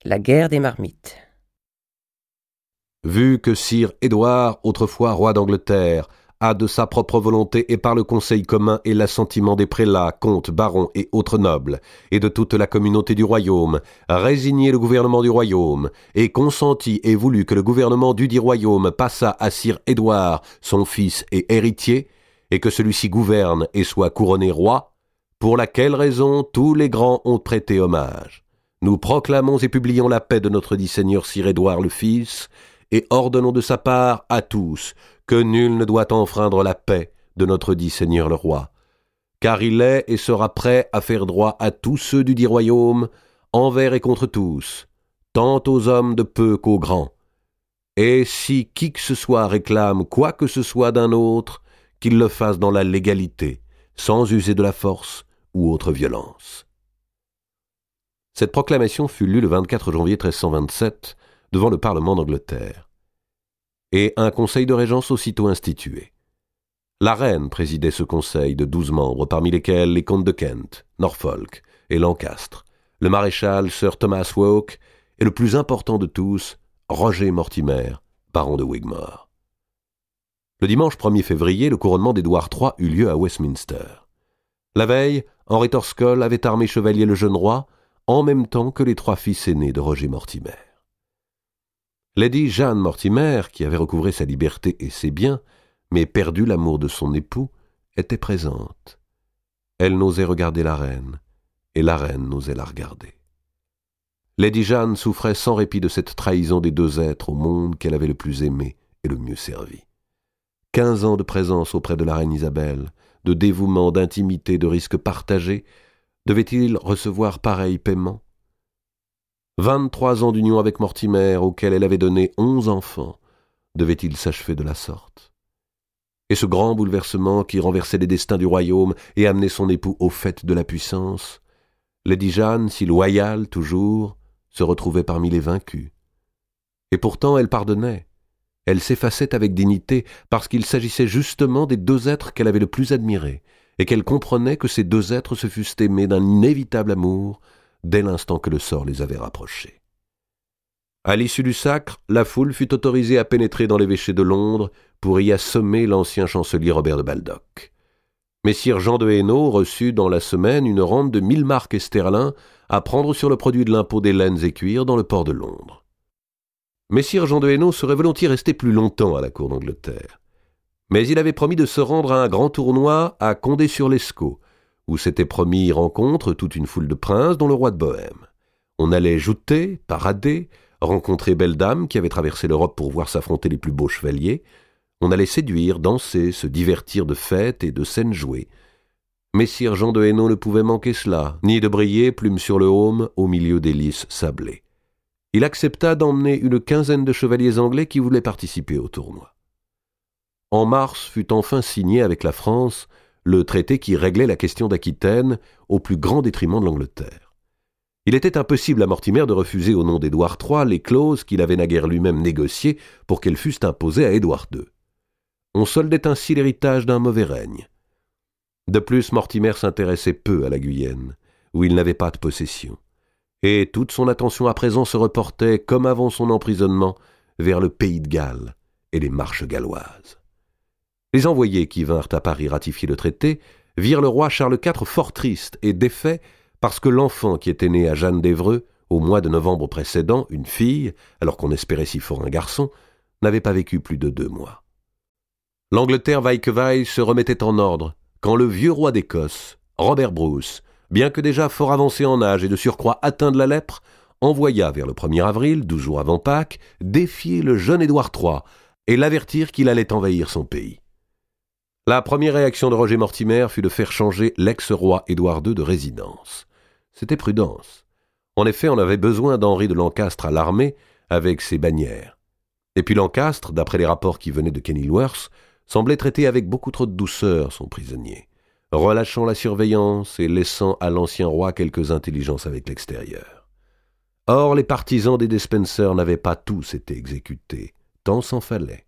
La guerre des marmites. Vu que sire Édouard, autrefois roi d'Angleterre, a de sa propre volonté et par le conseil commun et l'assentiment des prélats, comtes, barons et autres nobles, et de toute la communauté du royaume, résigné le gouvernement du royaume, et consenti et voulu que le gouvernement dudit royaume passât à sire Édouard, son fils et héritier, et que celui-ci gouverne et soit couronné roi, pour laquelle raison tous les grands ont prêté hommage. Nous proclamons et publions la paix de notre dit Seigneur sire Édouard le fils, et ordonnons de sa part à tous que nul ne doit enfreindre la paix de notre dit Seigneur le roi, car il est et sera prêt à faire droit à tous ceux du dit royaume, envers et contre tous, tant aux hommes de peu qu'aux grands. Et si qui que ce soit réclame quoi que ce soit d'un autre, qu'il le fasse dans la légalité, sans user de la force ou autre violence. Cette proclamation fut lue le 24 janvier 1327 devant le Parlement d'Angleterre, et un conseil de régence aussitôt institué. La reine présidait ce conseil de 12 membres, parmi lesquels les comtes de Kent, Norfolk et Lancastre, le maréchal Sir Thomas Woke et le plus important de tous, Roger Mortimer, baron de Wigmore. Le dimanche 1er février, le couronnement d'Édouard III eut lieu à Westminster. La veille, Henri Torscoll avait armé chevalier le jeune roi, en même temps que les 3 fils aînés de Roger Mortimer. Lady Jeanne Mortimer, qui avait recouvré sa liberté et ses biens, mais perdu l'amour de son époux, était présente. Elle n'osait regarder la reine, et la reine n'osait la regarder. Lady Jeanne souffrait sans répit de cette trahison des 2 êtres au monde qu'elle avait le plus aimé et le mieux servi. 15 ans de présence auprès de la reine Isabelle, de dévouement, d'intimité, de risques partagés, devait-il recevoir pareil paiement ? 23 ans d'union avec Mortimer, auquel elle avait donné 11 enfants, devait-il s'achever de la sorte ? Et ce grand bouleversement qui renversait les destins du royaume et amenait son époux au faîte de la puissance, Lady Jeanne, si loyale toujours, se retrouvait parmi les vaincus. Et pourtant elle pardonnait, elle s'effaçait avec dignité parce qu'il s'agissait justement des 2 êtres qu'elle avait le plus admirés, et qu'elle comprenait que ces 2 êtres se fussent aimés d'un inévitable amour dès l'instant que le sort les avait rapprochés. À l'issue du sacre, la foule fut autorisée à pénétrer dans l'évêché de Londres pour y assommer l'ancien chancelier Robert de Baldock. Messire Jean de Hainaut reçut dans la semaine une rente de 1000 marcs sterling à prendre sur le produit de l'impôt des laines et cuirs dans le port de Londres. Messire Jean de Hainaut serait volontiers resté plus longtemps à la cour d'Angleterre, mais il avait promis de se rendre à un grand tournoi à Condé-sur-Lescaut, où s'était promis rencontre toute une foule de princes, dont le roi de Bohême. On allait jouter, parader, rencontrer belles dames qui avaient traversé l'Europe pour voir s'affronter les plus beaux chevaliers. On allait séduire, danser, se divertir de fêtes et de scènes jouées. Messire Jean de Hainaut ne pouvait manquer cela, ni de briller, plume sur le aume, au milieu des lys sablés. Il accepta d'emmener une 15aine de chevaliers anglais qui voulaient participer au tournoi. En mars fut enfin signé avec la France le traité qui réglait la question d'Aquitaine au plus grand détriment de l'Angleterre. Il était impossible à Mortimer de refuser au nom d'Édouard III les clauses qu'il avait naguère lui-même négociées pour qu'elles fussent imposées à Édouard II. On soldait ainsi l'héritage d'un mauvais règne. De plus, Mortimer s'intéressait peu à la Guyenne, où il n'avait pas de possession, et toute son attention à présent se reportait, comme avant son emprisonnement, vers le pays de Galles et les marches galloises. Les envoyés qui vinrent à Paris ratifier le traité virent le roi Charles IV fort triste et défait parce que l'enfant qui était né à Jeanne d'Évreux au mois de novembre précédent, une fille, alors qu'on espérait si fort un garçon, n'avait pas vécu plus de 2 mois. L'Angleterre vaille que vaille se remettait en ordre quand le vieux roi d'Écosse, Robert Bruce, bien que déjà fort avancé en âge et de surcroît atteint de la lèpre, envoya vers le 1er avril, 12 jours avant Pâques, défier le jeune Édouard III et l'avertir qu'il allait envahir son pays. La première réaction de Roger Mortimer fut de faire changer l'ex-roi Édouard II de résidence. C'était prudence. En effet, on avait besoin d'Henri de Lancastre à l'armée avec ses bannières. Et puis Lancastre, d'après les rapports qui venaient de Kenilworth, semblait traiter avec beaucoup trop de douceur son prisonnier, relâchant la surveillance et laissant à l'ancien roi quelques intelligences avec l'extérieur. Or, les partisans des Despencer n'avaient pas tous été exécutés, tant s'en fallait.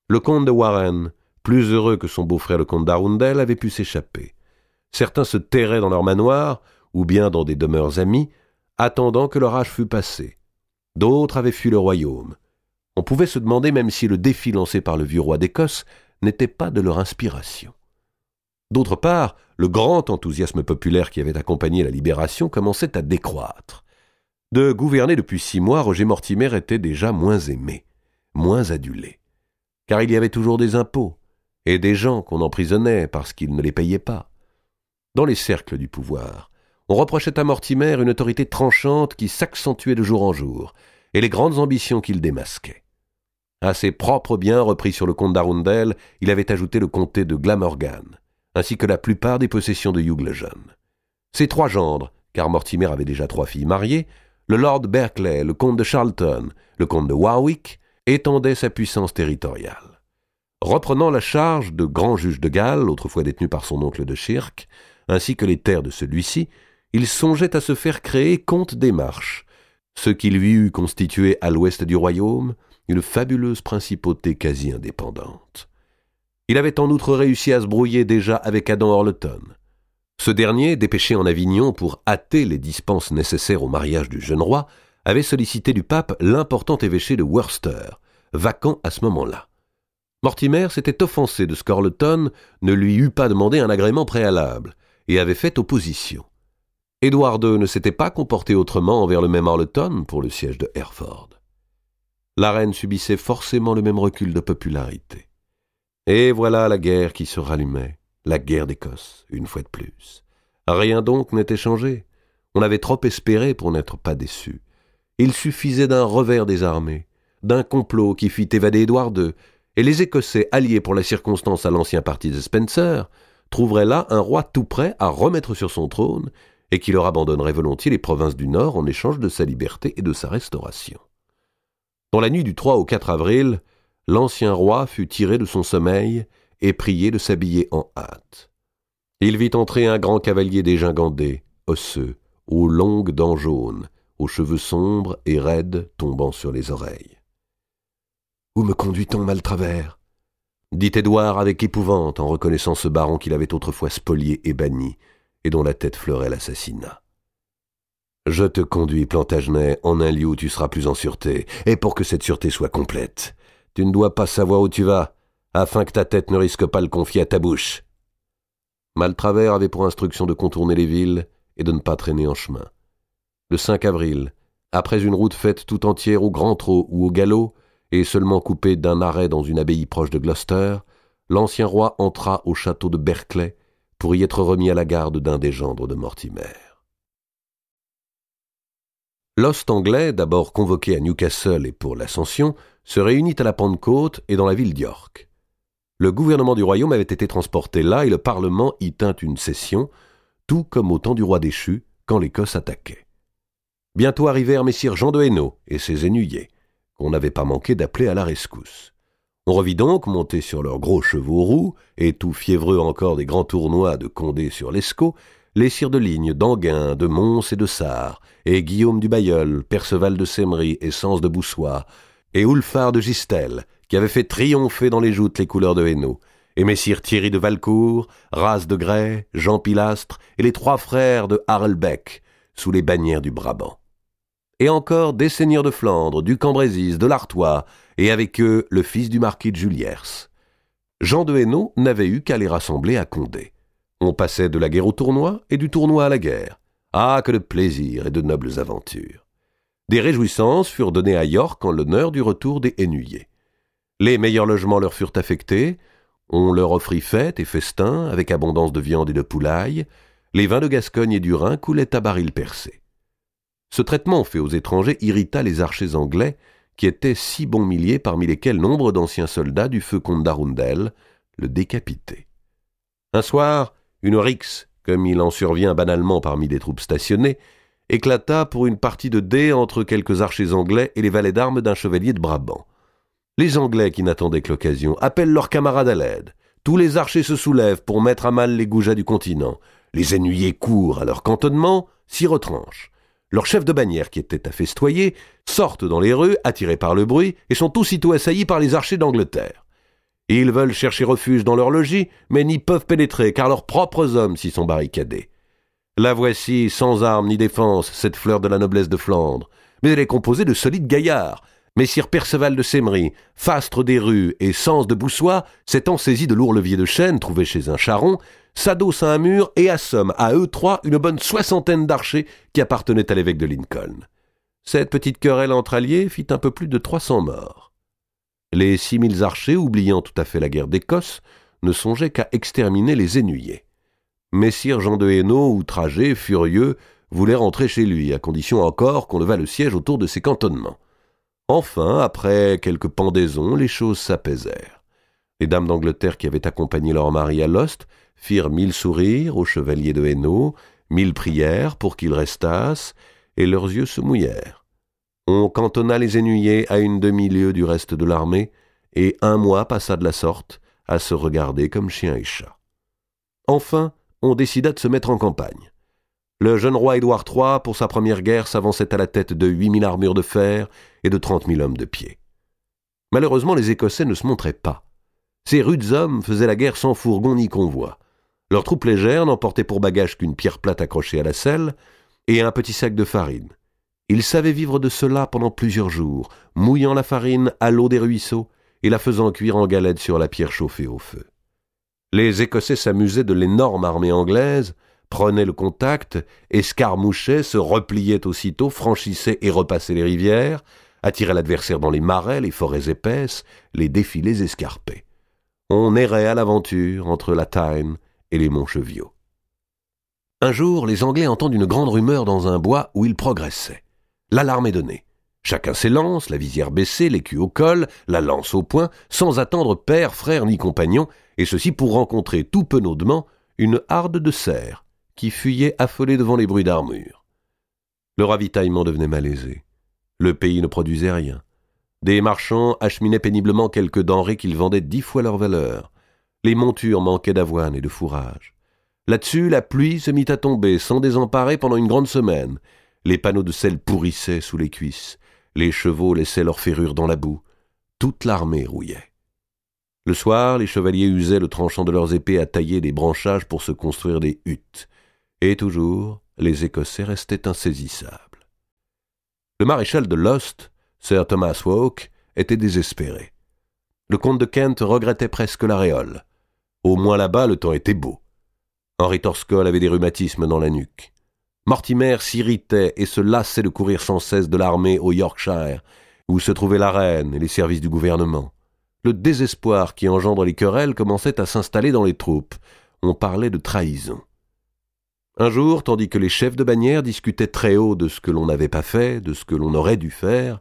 Le comte de Warren, plus heureux que son beau-frère le comte d'Arundel, avait pu s'échapper. Certains se terraient dans leur manoir, ou bien dans des demeures amies, attendant que l'orage fût passé, D'autres avaient fui le royaume. On pouvait se demander même si le défi lancé par le vieux roi d'Écosse n'était pas de leur inspiration. D'autre part, le grand enthousiasme populaire qui avait accompagné la libération commençait à décroître. De gouverner depuis 6 mois, Roger Mortimer était déjà moins aimé, moins adulé. Car il y avait toujours des impôts, et des gens qu'on emprisonnait parce qu'ils ne les payaient pas. Dans les cercles du pouvoir, on reprochait à Mortimer une autorité tranchante qui s'accentuait de jour en jour, et les grandes ambitions qu'il démasquait. À ses propres biens repris sur le comte d'Arundel, il avait ajouté le comté de Glamorgan, ainsi que la plupart des possessions de Hugh le Jeune. Ses 3 gendres, car Mortimer avait déjà 3 filles mariées, le lord Berkeley, le comte de Charlton, le comte de Warwick, étendaient sa puissance territoriale. Reprenant la charge de grand juge de Galles, autrefois détenu par son oncle de Shirk, ainsi que les terres de celui-ci, il songeait à se faire créer comte des Marches, ce qui lui eût constitué à l'ouest du royaume une fabuleuse principauté quasi indépendante. Il avait en outre réussi à se brouiller déjà avec Adam Orleton. Ce dernier, dépêché en Avignon pour hâter les dispenses nécessaires au mariage du jeune roi, avait sollicité du pape l'important évêché de Worcester, vacant à ce moment-là. Mortimer s'était offensé de ce qu'Orleton ne lui eût pas demandé un agrément préalable, et avait fait opposition. Édouard II ne s'était pas comporté autrement envers le même Orleton pour le siège de Hereford. La reine subissait forcément le même recul de popularité. Et voilà la guerre qui se rallumait, la guerre d'Écosse, une fois de plus. Rien donc n'était changé. On avait trop espéré pour n'être pas déçu. Il suffisait d'un revers des armées, d'un complot qui fit évader Édouard II, et les Écossais, alliés pour la circonstance à l'ancien parti de Spencer, trouveraient là un roi tout prêt à remettre sur son trône et qui leur abandonnerait volontiers les provinces du Nord en échange de sa liberté et de sa restauration. Dans la nuit du 3 au 4 avril, l'ancien roi fut tiré de son sommeil et prié de s'habiller en hâte. Il vit entrer un grand cavalier dégingandé, osseux, aux longues dents jaunes, aux cheveux sombres et raides tombant sur les oreilles. « Où me conduit-on, Maltravers ?» dit Édouard avec épouvante en reconnaissant ce baron qu'il avait autrefois spolié et banni, et dont la tête fleurait l'assassinat. « Je te conduis, Plantagenet, en un lieu où tu seras plus en sûreté, et pour que cette sûreté soit complète, tu ne dois pas savoir où tu vas, afin que ta tête ne risque pas le confier à ta bouche. » Maltravers avait pour instruction de contourner les villes et de ne pas traîner en chemin. Le 5 avril, après une route faite tout entière au grand trot ou au galop, et seulement coupée d'un arrêt dans une abbaye proche de Gloucester, l'ancien roi entra au château de Berkeley pour y être remis à la garde d'un des gendres de Mortimer. L'host anglais, d'abord convoqué à Newcastle et pour l'Ascension, se réunit à la Pentecôte et dans la ville d'York. Le gouvernement du royaume avait été transporté là et le Parlement y tint une session, tout comme au temps du roi déchu, quand l'Écosse attaquait. Bientôt arrivèrent messire Jean de Hainaut et ses énuyers, qu'on n'avait pas manqué d'appeler à la rescousse. On revit donc, montés sur leurs gros chevaux roux, et tout fiévreux encore des grands tournois de Condé sur l'Escaut, les sires de Ligne, d'Anguin, de Mons et de Sarre, et Guillaume du Bailleul, Perceval de Semmery et Sens de Boussois, et Ulfar de Gistel, qui avait fait triompher dans les joutes les couleurs de Hainaut, et messire Thierry de Valcourt, Ras de Grès, Jean Pilastre, et les 3 frères de Harelbecq, sous les bannières du Brabant. Et encore des seigneurs de Flandre, du Cambrésis, de l'Artois, et avec eux le fils du marquis de Juliers. Jean de Hainaut n'avait eu qu'à les rassembler à Condé. On passait de la guerre au tournoi et du tournoi à la guerre. Ah, que de plaisir et de nobles aventures! Des réjouissances furent données à York en l'honneur du retour des Hainuyers. Les meilleurs logements leur furent affectés, on leur offrit fêtes et festins avec abondance de viande et de poulaille, les vins de Gascogne et du Rhin coulaient à barils percés. Ce traitement fait aux étrangers irrita les archers anglais, qui étaient 6 bons milliers, parmi lesquels nombre d'anciens soldats du feu comte d'Arundel, le décapité. Un soir, une rixe, comme il en survient banalement parmi des troupes stationnées, éclata pour une partie de dés entre quelques archers anglais et les valets d'armes d'un chevalier de Brabant. Les Anglais, qui n'attendaient que l'occasion, appellent leurs camarades à l'aide. Tous les archers se soulèvent pour mettre à mal les goujats du continent. Les Hainuyers courent à leur cantonnement, s'y retranchent. Leurs chefs de bannière, qui étaient à festoyer, sortent dans les rues, attirés par le bruit, et sont aussitôt assaillis par les archers d'Angleterre. Ils veulent chercher refuge dans leur logis, mais n'y peuvent pénétrer, car leurs propres hommes s'y sont barricadés. La voici, sans armes ni défense, cette fleur de la noblesse de Flandre. Mais elle est composée de solides gaillards. Messire Perceval de Sémery, Fastre des Rues et Sens de Boussois, s'étant saisis de lourds leviers de chêne trouvés chez un charron, s'adossent à un mur et assomment à eux trois une bonne 60aine d'archers qui appartenaient à l'évêque de Lincoln. Cette petite querelle entre alliés fit un peu plus de 300 morts. Les 6000 archers, oubliant tout à fait la guerre d'Écosse, ne songeaient qu'à exterminer les Énuyers. Messire Jean de Hainaut, outragé, furieux, voulait rentrer chez lui, à condition encore qu'on levât le siège autour de ses cantonnements. Enfin, après quelques pendaisons, les choses s'apaisèrent. Les dames d'Angleterre qui avaient accompagné leur mari à Lost firent 1000 sourires au chevalier de Hainaut, 1000 prières pour qu'ils restassent, et leurs yeux se mouillèrent. On cantonna les Énuyers à une demi-lieue du reste de l'armée, et 1 mois passa de la sorte, à se regarder comme chien et chat. Enfin, on décida de se mettre en campagne. Le jeune roi Édouard III, pour sa première guerre, s'avançait à la tête de 8000 armures de fer et de 30 000 hommes de pied. Malheureusement, les Écossais ne se montraient pas. Ces rudes hommes faisaient la guerre sans fourgon ni convoi. Leurs troupes légères n'emportaient pour bagage qu'une pierre plate accrochée à la selle et un petit sac de farine. Ils savaient vivre de cela pendant plusieurs jours, mouillant la farine à l'eau des ruisseaux et la faisant cuire en galettes sur la pierre chauffée au feu. Les Écossais s'amusaient de l'énorme armée anglaise, prenaient le contact, escarmouchaient, se repliaient aussitôt, franchissaient et repassaient les rivières, attiraient l'adversaire dans les marais, les forêts épaisses, les défilés escarpés. On errait à l'aventure entre la Tyne et les monts Cheviots. Un jour, les Anglais entendent une grande rumeur dans un bois où ils progressaient. L'alarme est donnée. Chacun s'élance, la visière baissée, l'écu au col, la lance au poing, sans attendre père, frère ni compagnon, et ceci pour rencontrer tout penaudement une harde de cerfs qui fuyaient affolés devant les bruits d'armure. Le ravitaillement devenait malaisé. Le pays ne produisait rien. Des marchands acheminaient péniblement quelques denrées qu'ils vendaient 10 fois leur valeur. Les montures manquaient d'avoine et de fourrage. Là-dessus, la pluie se mit à tomber sans désemparer pendant une grande semaine. Les panneaux de sel pourrissaient sous les cuisses. Les chevaux laissaient leurs ferrures dans la boue. Toute l'armée rouillait. Le soir, les chevaliers usaient le tranchant de leurs épées à tailler des branchages pour se construire des huttes. Et toujours, les Écossais restaient insaisissables. Le maréchal de Lost, Sir Thomas Walke, était désespéré. Le comte de Kent regrettait presque l'Aréole. Au moins là-bas, le temps était beau. Henri Torscoll avait des rhumatismes dans la nuque. Mortimer s'irritait et se lassait de courir sans cesse de l'armée au Yorkshire, où se trouvait la reine et les services du gouvernement. Le désespoir qui engendre les querelles commençait à s'installer dans les troupes. On parlait de trahison. Un jour, tandis que les chefs de bannière discutaient très haut de ce que l'on n'avait pas fait, de ce que l'on aurait dû faire,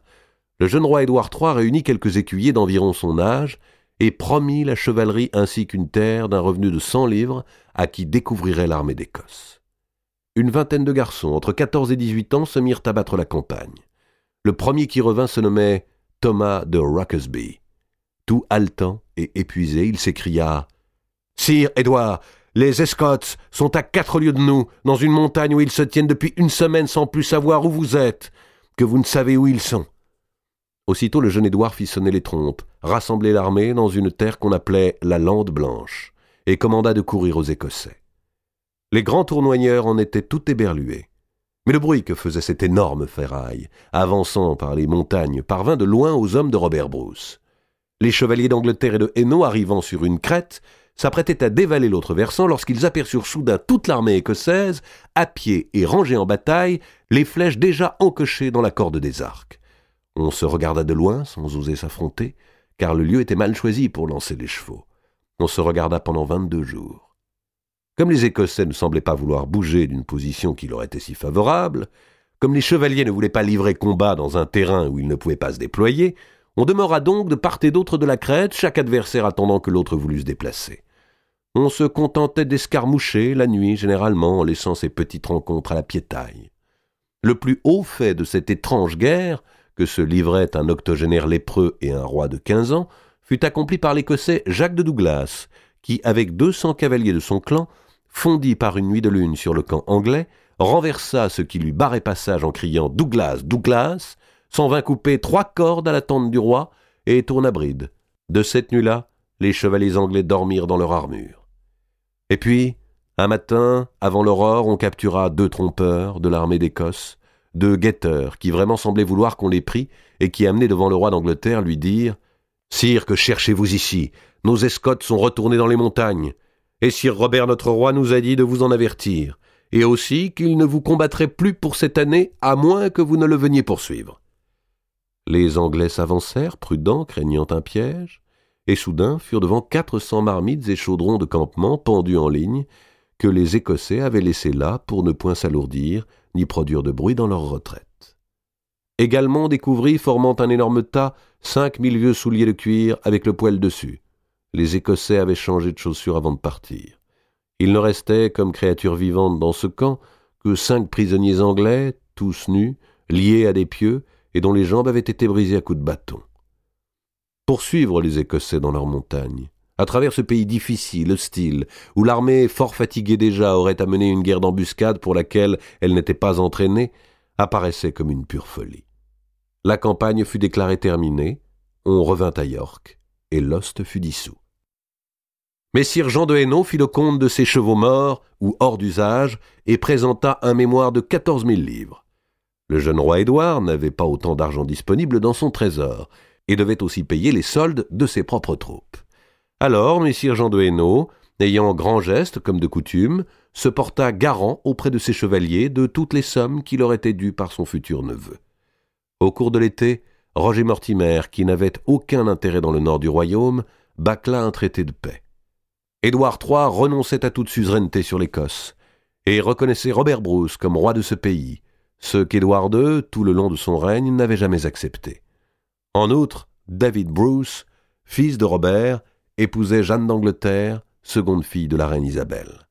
le jeune roi Édouard III réunit quelques écuyers d'environ son âge et promit la chevalerie ainsi qu'une terre d'un revenu de 100 livres à qui découvrirait l'armée d'Écosse. Une vingtaine de garçons, entre 14 et 18 ans, se mirent à battre la campagne. Le premier qui revint se nommait Thomas de Rokesby. Tout haletant et épuisé, il s'écria « Sire Édouard, les Escots sont à 4 lieues de nous, dans une montagne où ils se tiennent depuis une semaine sans plus savoir où vous êtes, que vous ne savez où ils sont. » Aussitôt le jeune Édouard fit sonner les trompes, rassembler l'armée dans une terre qu'on appelait la Lande Blanche, et commanda de courir aux Écossais. Les grands tournoyeurs en étaient tout éberlués. Mais le bruit que faisait cette énorme ferraille, avançant par les montagnes, parvint de loin aux hommes de Robert Bruce. Les chevaliers d'Angleterre et de Hainaut, arrivant sur une crête, s'apprêtaient à dévaler l'autre versant lorsqu'ils aperçurent soudain toute l'armée écossaise, à pied et rangée en bataille, les flèches déjà encochées dans la corde des arcs. On se regarda de loin, sans oser s'affronter, car le lieu était mal choisi pour lancer les chevaux. On se regarda pendant 22 jours. Comme les Écossais ne semblaient pas vouloir bouger d'une position qui leur était si favorable, comme les chevaliers ne voulaient pas livrer combat dans un terrain où ils ne pouvaient pas se déployer, on demeura donc de part et d'autre de la crête, chaque adversaire attendant que l'autre voulût se déplacer. On se contentait d'escarmoucher la nuit, généralement, en laissant ces petites rencontres à la piétaille. Le plus haut fait de cette étrange guerre, que se livraient un octogénaire lépreux et un roi de 15 ans, fut accompli par l'Écossais Jacques de Douglas, qui, avec 200 cavaliers de son clan, fondit par une nuit de lune sur le camp anglais, renversa ce qui lui barrait passage en criant « Douglas, Douglas !» s'en vint couper 3 cordes à la tente du roi et tourna bride. De cette nuit-là, les chevaliers anglais dormirent dans leur armure. Et puis, Un matin, avant l'aurore, on captura 2 trompeurs de l'armée d'Écosse, 2 guetteurs qui vraiment semblaient vouloir qu'on les prît et qui, amenés devant le roi d'Angleterre, lui dirent « Sire, que cherchez-vous ici? Nos escortes sont retournées dans les montagnes. Et Sir Robert notre roi nous a dit de vous en avertir, et aussi qu'il ne vous combattrait plus pour cette année, à moins que vous ne le veniez poursuivre. » Les Anglais s'avancèrent, prudents, craignant un piège, et soudain furent devant 400 marmites et chaudrons de campement pendus en ligne, que les Écossais avaient laissés là pour ne point s'alourdir, ni produire de bruit dans leur retraite. Également on découvrit, formant un énorme tas, 5000 vieux souliers de cuir avec le poil dessus. Les Écossais avaient changé de chaussures avant de partir. Il ne restait, comme créatures vivantes dans ce camp, que 5 prisonniers anglais, tous nus, liés à des pieux, et dont les jambes avaient été brisées à coups de bâton. Poursuivre les Écossais dans leurs montagnes, à travers ce pays difficile, hostile, où l'armée, fort fatiguée déjà, aurait amené une guerre d'embuscade pour laquelle elle n'était pas entraînée, apparaissait comme une pure folie. La campagne fut déclarée terminée, on revint à York, et l'ost fut dissous. Mais Sir Jean de Hainaut fit le compte de ses chevaux morts ou hors d'usage et présenta un mémoire de 14 000 livres. Le jeune roi Édouard n'avait pas autant d'argent disponible dans son trésor et devait aussi payer les soldes de ses propres troupes. Alors, Messire Jean de Hainaut, ayant grand geste comme de coutume, se porta garant auprès de ses chevaliers de toutes les sommes qui leur étaient dues par son futur neveu. Au cours de l'été, Roger Mortimer, qui n'avait aucun intérêt dans le nord du royaume, bâcla un traité de paix. Édouard III renonçait à toute suzeraineté sur l'Écosse et reconnaissait Robert Bruce comme roi de ce pays, ce qu'Édouard II, tout le long de son règne, n'avait jamais accepté. En outre, David Bruce, fils de Robert, épousait Jeanne d'Angleterre, seconde fille de la reine Isabelle.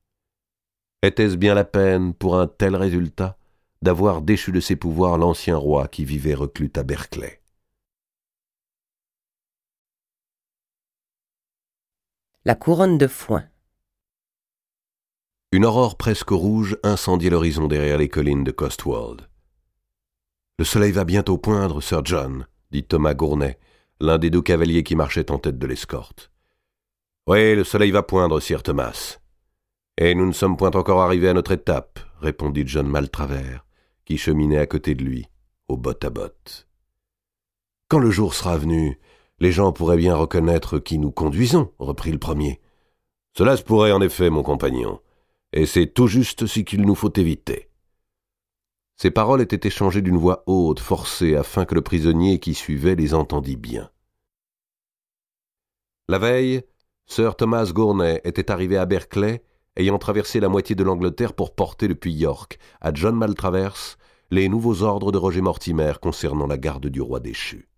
Était-ce bien la peine, pour un tel résultat, d'avoir déchu de ses pouvoirs l'ancien roi qui vivait reclus à Berkeley? La couronne de foin. Une aurore presque rouge incendiait l'horizon derrière les collines de Cotswold. « Le soleil va bientôt poindre, Sir John, » dit Thomas Gournay, l'un des 2 cavaliers qui marchaient en tête de l'escorte. « Oui, le soleil va poindre, Sir Thomas. Et nous ne sommes point encore arrivés à notre étape, » répondit John Maltravers, qui cheminait à côté de lui, au botte à botte. « Quand le jour sera venu, les gens pourraient bien reconnaître qui nous conduisons, » reprit le premier. « Cela se pourrait en effet, mon compagnon, et c'est tout juste ce qu'il nous faut éviter. » Ces paroles étaient échangées d'une voix haute, forcée, afin que le prisonnier qui suivait les entendît bien. La veille, Sir Thomas Gournay était arrivé à Berkeley, ayant traversé la moitié de l'Angleterre pour porter depuis York à John Maltravers les nouveaux ordres de Roger Mortimer concernant la garde du roi déchu.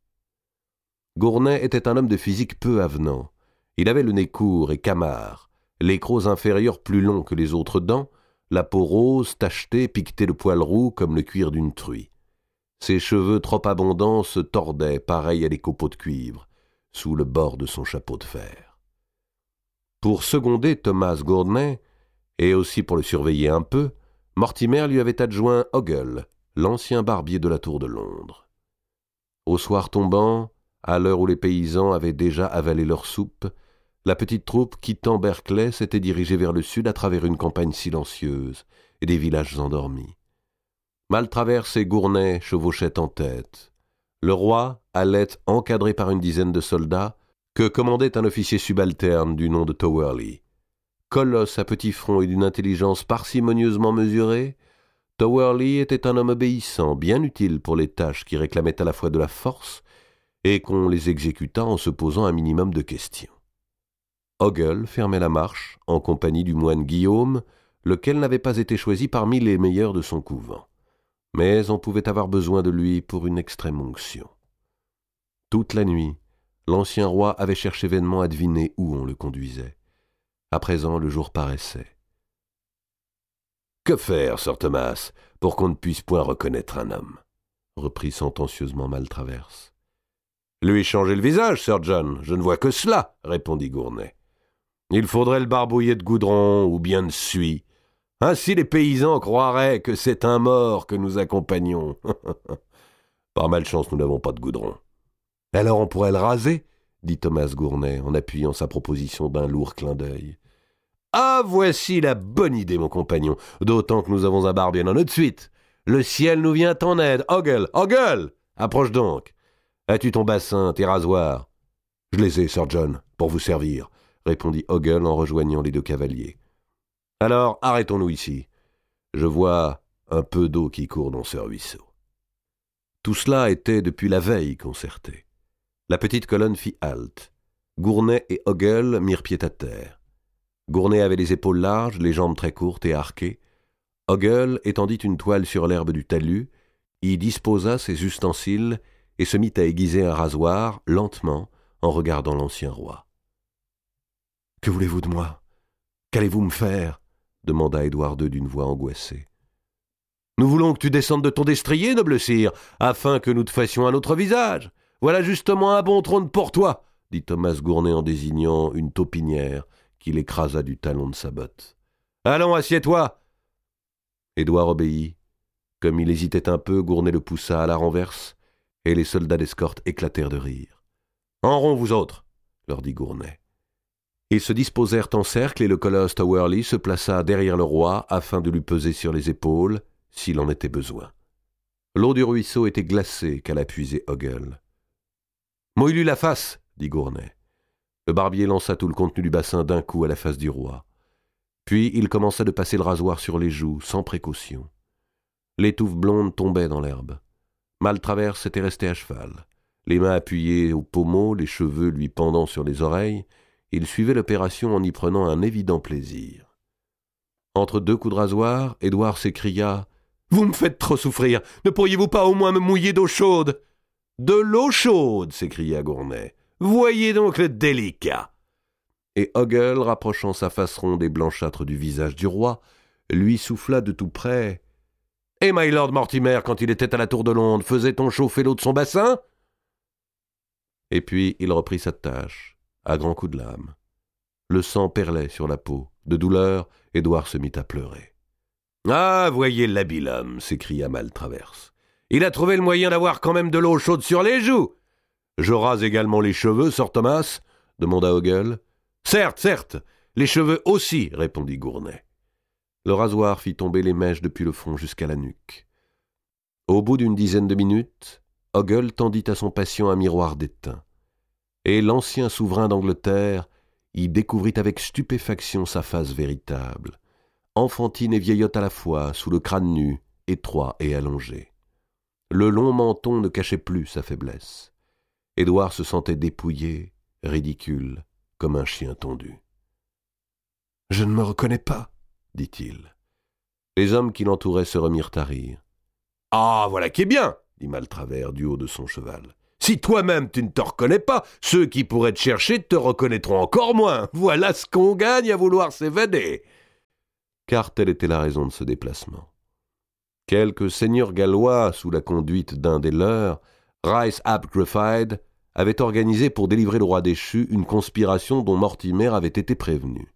Gournay était un homme de physique peu avenant. Il avait le nez court et camard, les crocs inférieurs plus longs que les autres dents, la peau rose, tachetée, piquetée de poils roux comme le cuir d'une truie. Ses cheveux trop abondants se tordaient, pareils à des copeaux de cuivre, sous le bord de son chapeau de fer. Pour seconder Thomas Gournay, et aussi pour le surveiller un peu, Mortimer lui avait adjoint Ogle, l'ancien barbier de la Tour de Londres. Au soir tombant, à l'heure où les paysans avaient déjà avalé leur soupe, la petite troupe quittant Berkeley s'était dirigée vers le sud à travers une campagne silencieuse et des villages endormis. Maltravers et Gournay chevauchaient en tête. Le roi allait encadré par une dizaine de soldats que commandait un officier subalterne du nom de Towerley. Colosse à petit front et d'une intelligence parcimonieusement mesurée, Towerley était un homme obéissant, bien utile pour les tâches qui réclamaient à la fois de la force et qu'on les exécutât en se posant un minimum de questions. Ogle fermait la marche en compagnie du moine Guillaume, lequel n'avait pas été choisi parmi les meilleurs de son couvent. Mais on pouvait avoir besoin de lui pour une extrême onction. Toute la nuit, l'ancien roi avait cherché vainement à deviner où on le conduisait. À présent, le jour paraissait. « Que faire, Sir Thomas, pour qu'on ne puisse point reconnaître un homme ?» reprit sentencieusement Maltravers. « Lui changer le visage, Sir John, je ne vois que cela, » répondit Gournay. « Il faudrait le barbouiller de goudron ou bien de suie. Ainsi les paysans croiraient que c'est un mort que nous accompagnons. Par malchance, nous n'avons pas de goudron. »« Alors on pourrait le raser ?» dit Thomas Gournay en appuyant sa proposition d'un lourd clin d'œil. Ah, voici la bonne idée, mon compagnon, d'autant que nous avons un bar bien dans notre suite. Le ciel nous vient en aide. Ogle, Ogle, approche donc. As-tu ton bassin, tes rasoirs? Je les ai, Sir John, pour vous servir, répondit Ogle en rejoignant les deux cavaliers. Alors, arrêtons-nous ici. Je vois un peu d'eau qui court dans ce ruisseau. Tout cela était depuis la veille concerté. La petite colonne fit halte. Gournay et Ogle mirent pied à terre. Gournay avait les épaules larges, les jambes très courtes et arquées. Ogle étendit une toile sur l'herbe du talus, y disposa ses ustensiles et se mit à aiguiser un rasoir, lentement, en regardant l'ancien roi. « Que voulez-vous de moi? Qu'allez-vous me faire ?» demanda Édouard II d'une voix angoissée. « Nous voulons que tu descendes de ton destrier, noble sire, afin que nous te fassions un autre visage. Voilà justement un bon trône pour toi, dit Thomas Gournay en désignant une taupinière qu'il écrasa du talon de sa botte. Allons, assieds-toi. Édouard obéit. Comme il hésitait un peu, Gournay le poussa à la renverse, et les soldats d'escorte éclatèrent de rire. En rond, vous autres, leur dit Gournay. Ils se disposèrent en cercle et le colosse Towerley se plaça derrière le roi afin de lui peser sur les épaules, s'il en était besoin. L'eau du ruisseau était glacée qu'à la puisée Ogle. « Mouille-lui la face !» dit Gournay. Le barbier lança tout le contenu du bassin d'un coup à la face du roi. Puis il commença de passer le rasoir sur les joues, sans précaution. Les touffes blondes tombaient dans l'herbe. Maltraverse était resté à cheval. Les mains appuyées au pommeau, les cheveux lui pendant sur les oreilles, il suivait l'opération en y prenant un évident plaisir. Entre deux coups de rasoir, Édouard s'écria « Vous me faites trop souffrir. Ne pourriez-vous pas au moins me mouiller d'eau chaude ?»« De l'eau chaude !» s'écria Gournay. « Voyez donc le délicat !» Et Ogle, rapprochant sa face ronde et blanchâtre du visage du roi, lui souffla de tout près « Et my lord Mortimer, quand il était à la tour de Londres, faisait-on chauffer l'eau de son bassin ?» Et puis il reprit sa tâche, à grands coups de lame. Le sang perlait sur la peau. De douleur, Édouard se mit à pleurer. « Ah, voyez l'habile homme !» s'écria Maltraverse. « Il a trouvé le moyen d'avoir quand même de l'eau chaude sur les joues !»« Je rase également les cheveux, Sir Thomas ?» demanda Ogle. « Certes, certes, les cheveux aussi !» répondit Gournay. Le rasoir fit tomber les mèches depuis le front jusqu'à la nuque. Au bout d'une dizaine de minutes, Ogle tendit à son patient un miroir d'étain. Et l'ancien souverain d'Angleterre y découvrit avec stupéfaction sa face véritable, enfantine et vieillotte à la fois, sous le crâne nu, étroit et allongé. Le long menton ne cachait plus sa faiblesse. Édouard se sentait dépouillé, ridicule, comme un chien tondu. « Je ne me reconnais pas, » dit-il. Les hommes qui l'entouraient se remirent à rire. « Ah, voilà qui est bien !» dit Maltravers du haut de son cheval. « Si toi-même tu ne te reconnais pas, ceux qui pourraient te chercher te reconnaîtront encore moins. Voilà ce qu'on gagne à vouloir s'évader !» Car telle était la raison de ce déplacement. Quelques seigneurs gallois, sous la conduite d'un des leurs, Rice ap Gruffydd, avaient organisé pour délivrer le roi déchu une conspiration dont Mortimer avait été prévenu.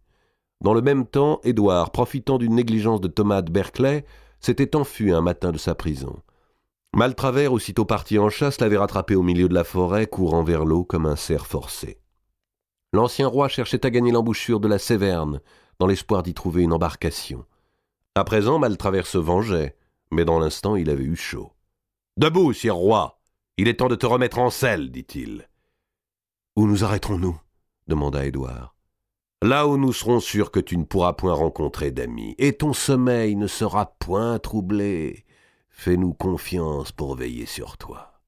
Dans le même temps, Édouard, profitant d'une négligence de Thomas de Berkeley, s'était enfui un matin de sa prison. Maltravers, aussitôt parti en chasse, l'avait rattrapé au milieu de la forêt, courant vers l'eau comme un cerf forcé. L'ancien roi cherchait à gagner l'embouchure de la Séverne, dans l'espoir d'y trouver une embarcation. À présent, Maltravers se vengeait, mais dans l'instant, il avait eu chaud. « Debout, sire roi! Il est temps de te remettre en selle, dit-il. »« Où nous arrêterons-nous » demanda Édouard. « Là où nous serons sûrs que tu ne pourras point rencontrer d'amis, et ton sommeil ne sera point troublé. Fais-nous confiance pour veiller sur toi. »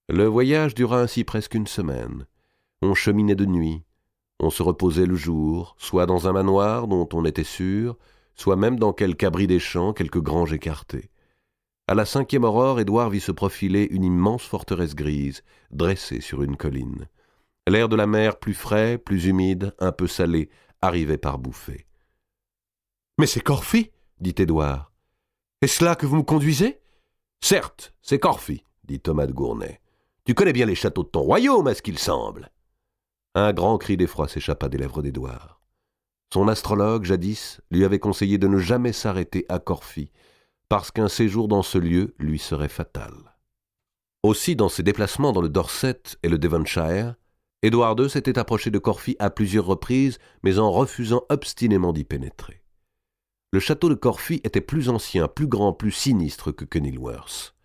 Le voyage dura ainsi presque une semaine. On cheminait de nuit. On se reposait le jour, soit dans un manoir dont on était sûr, soit même dans quelque abri des champs, quelque grange écartée. À la 5e aurore, Édouard vit se profiler une immense forteresse grise, dressée sur une colline. L'air de la mer, plus frais, plus humide, un peu salé, arrivait par bouffées. « Mais c'est Corfy !» dit Édouard. « Est-ce là que vous me conduisez ?»« Certes, c'est Corfy, » dit Thomas de Gournay. « Tu connais bien les châteaux de ton royaume, à ce qu'il semble. » Un grand cri d'effroi s'échappa des lèvres d'Édouard. Son astrologue, jadis, lui avait conseillé de ne jamais s'arrêter à Corfy, parce qu'un séjour dans ce lieu lui serait fatal. Aussi, dans ses déplacements dans le Dorset et le Devonshire, Édouard II s'était approché de Corfy à plusieurs reprises, mais en refusant obstinément d'y pénétrer. Le château de Corfy était plus ancien, plus grand, plus sinistre que Kenilworth.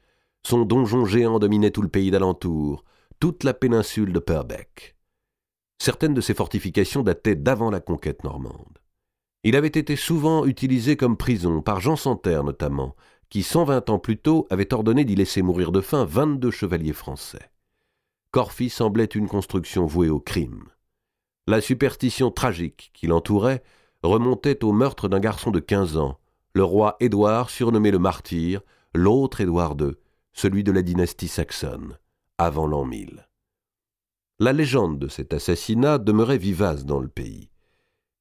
Son donjon géant dominait tout le pays d'alentour, toute la péninsule de Purbeck. Certaines de ses fortifications dataient d'avant la conquête normande. Il avait été souvent utilisé comme prison, par Jean Santerre notamment, qui 120 ans plus tôt avait ordonné d'y laisser mourir de faim 22 chevaliers français. Corfy semblait une construction vouée au crime. La superstition tragique qui l'entourait remontait au meurtre d'un garçon de 15 ans, le roi Édouard surnommé le Martyr, l'autre Édouard II, celui de la dynastie saxonne, avant l'an 1000. La légende de cet assassinat demeurait vivace dans le pays.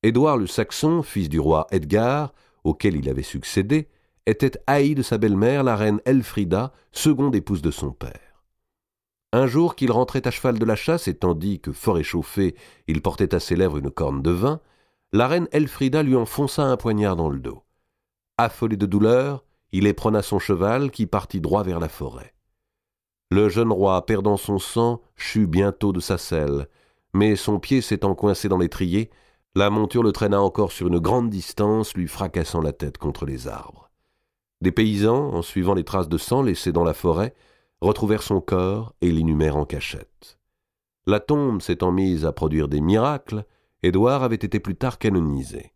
Édouard le Saxon, fils du roi Edgar, auquel il avait succédé, était haï de sa belle-mère, la reine Elfrida, seconde épouse de son père. Un jour qu'il rentrait à cheval de la chasse, et tandis que, fort échauffé, il portait à ses lèvres une corne de vin, la reine Elfrida lui enfonça un poignard dans le dos. Affolé de douleur, il éperonna son cheval qui partit droit vers la forêt. Le jeune roi, perdant son sang, chut bientôt de sa selle, mais son pied s'étant coincé dans l'étrier, la monture le traîna encore sur une grande distance, lui fracassant la tête contre les arbres. Des paysans, en suivant les traces de sang laissées dans la forêt, retrouvèrent son corps et l'inhumèrent en cachette. La tombe s'étant mise à produire des miracles, Édouard avait été plus tard canonisé.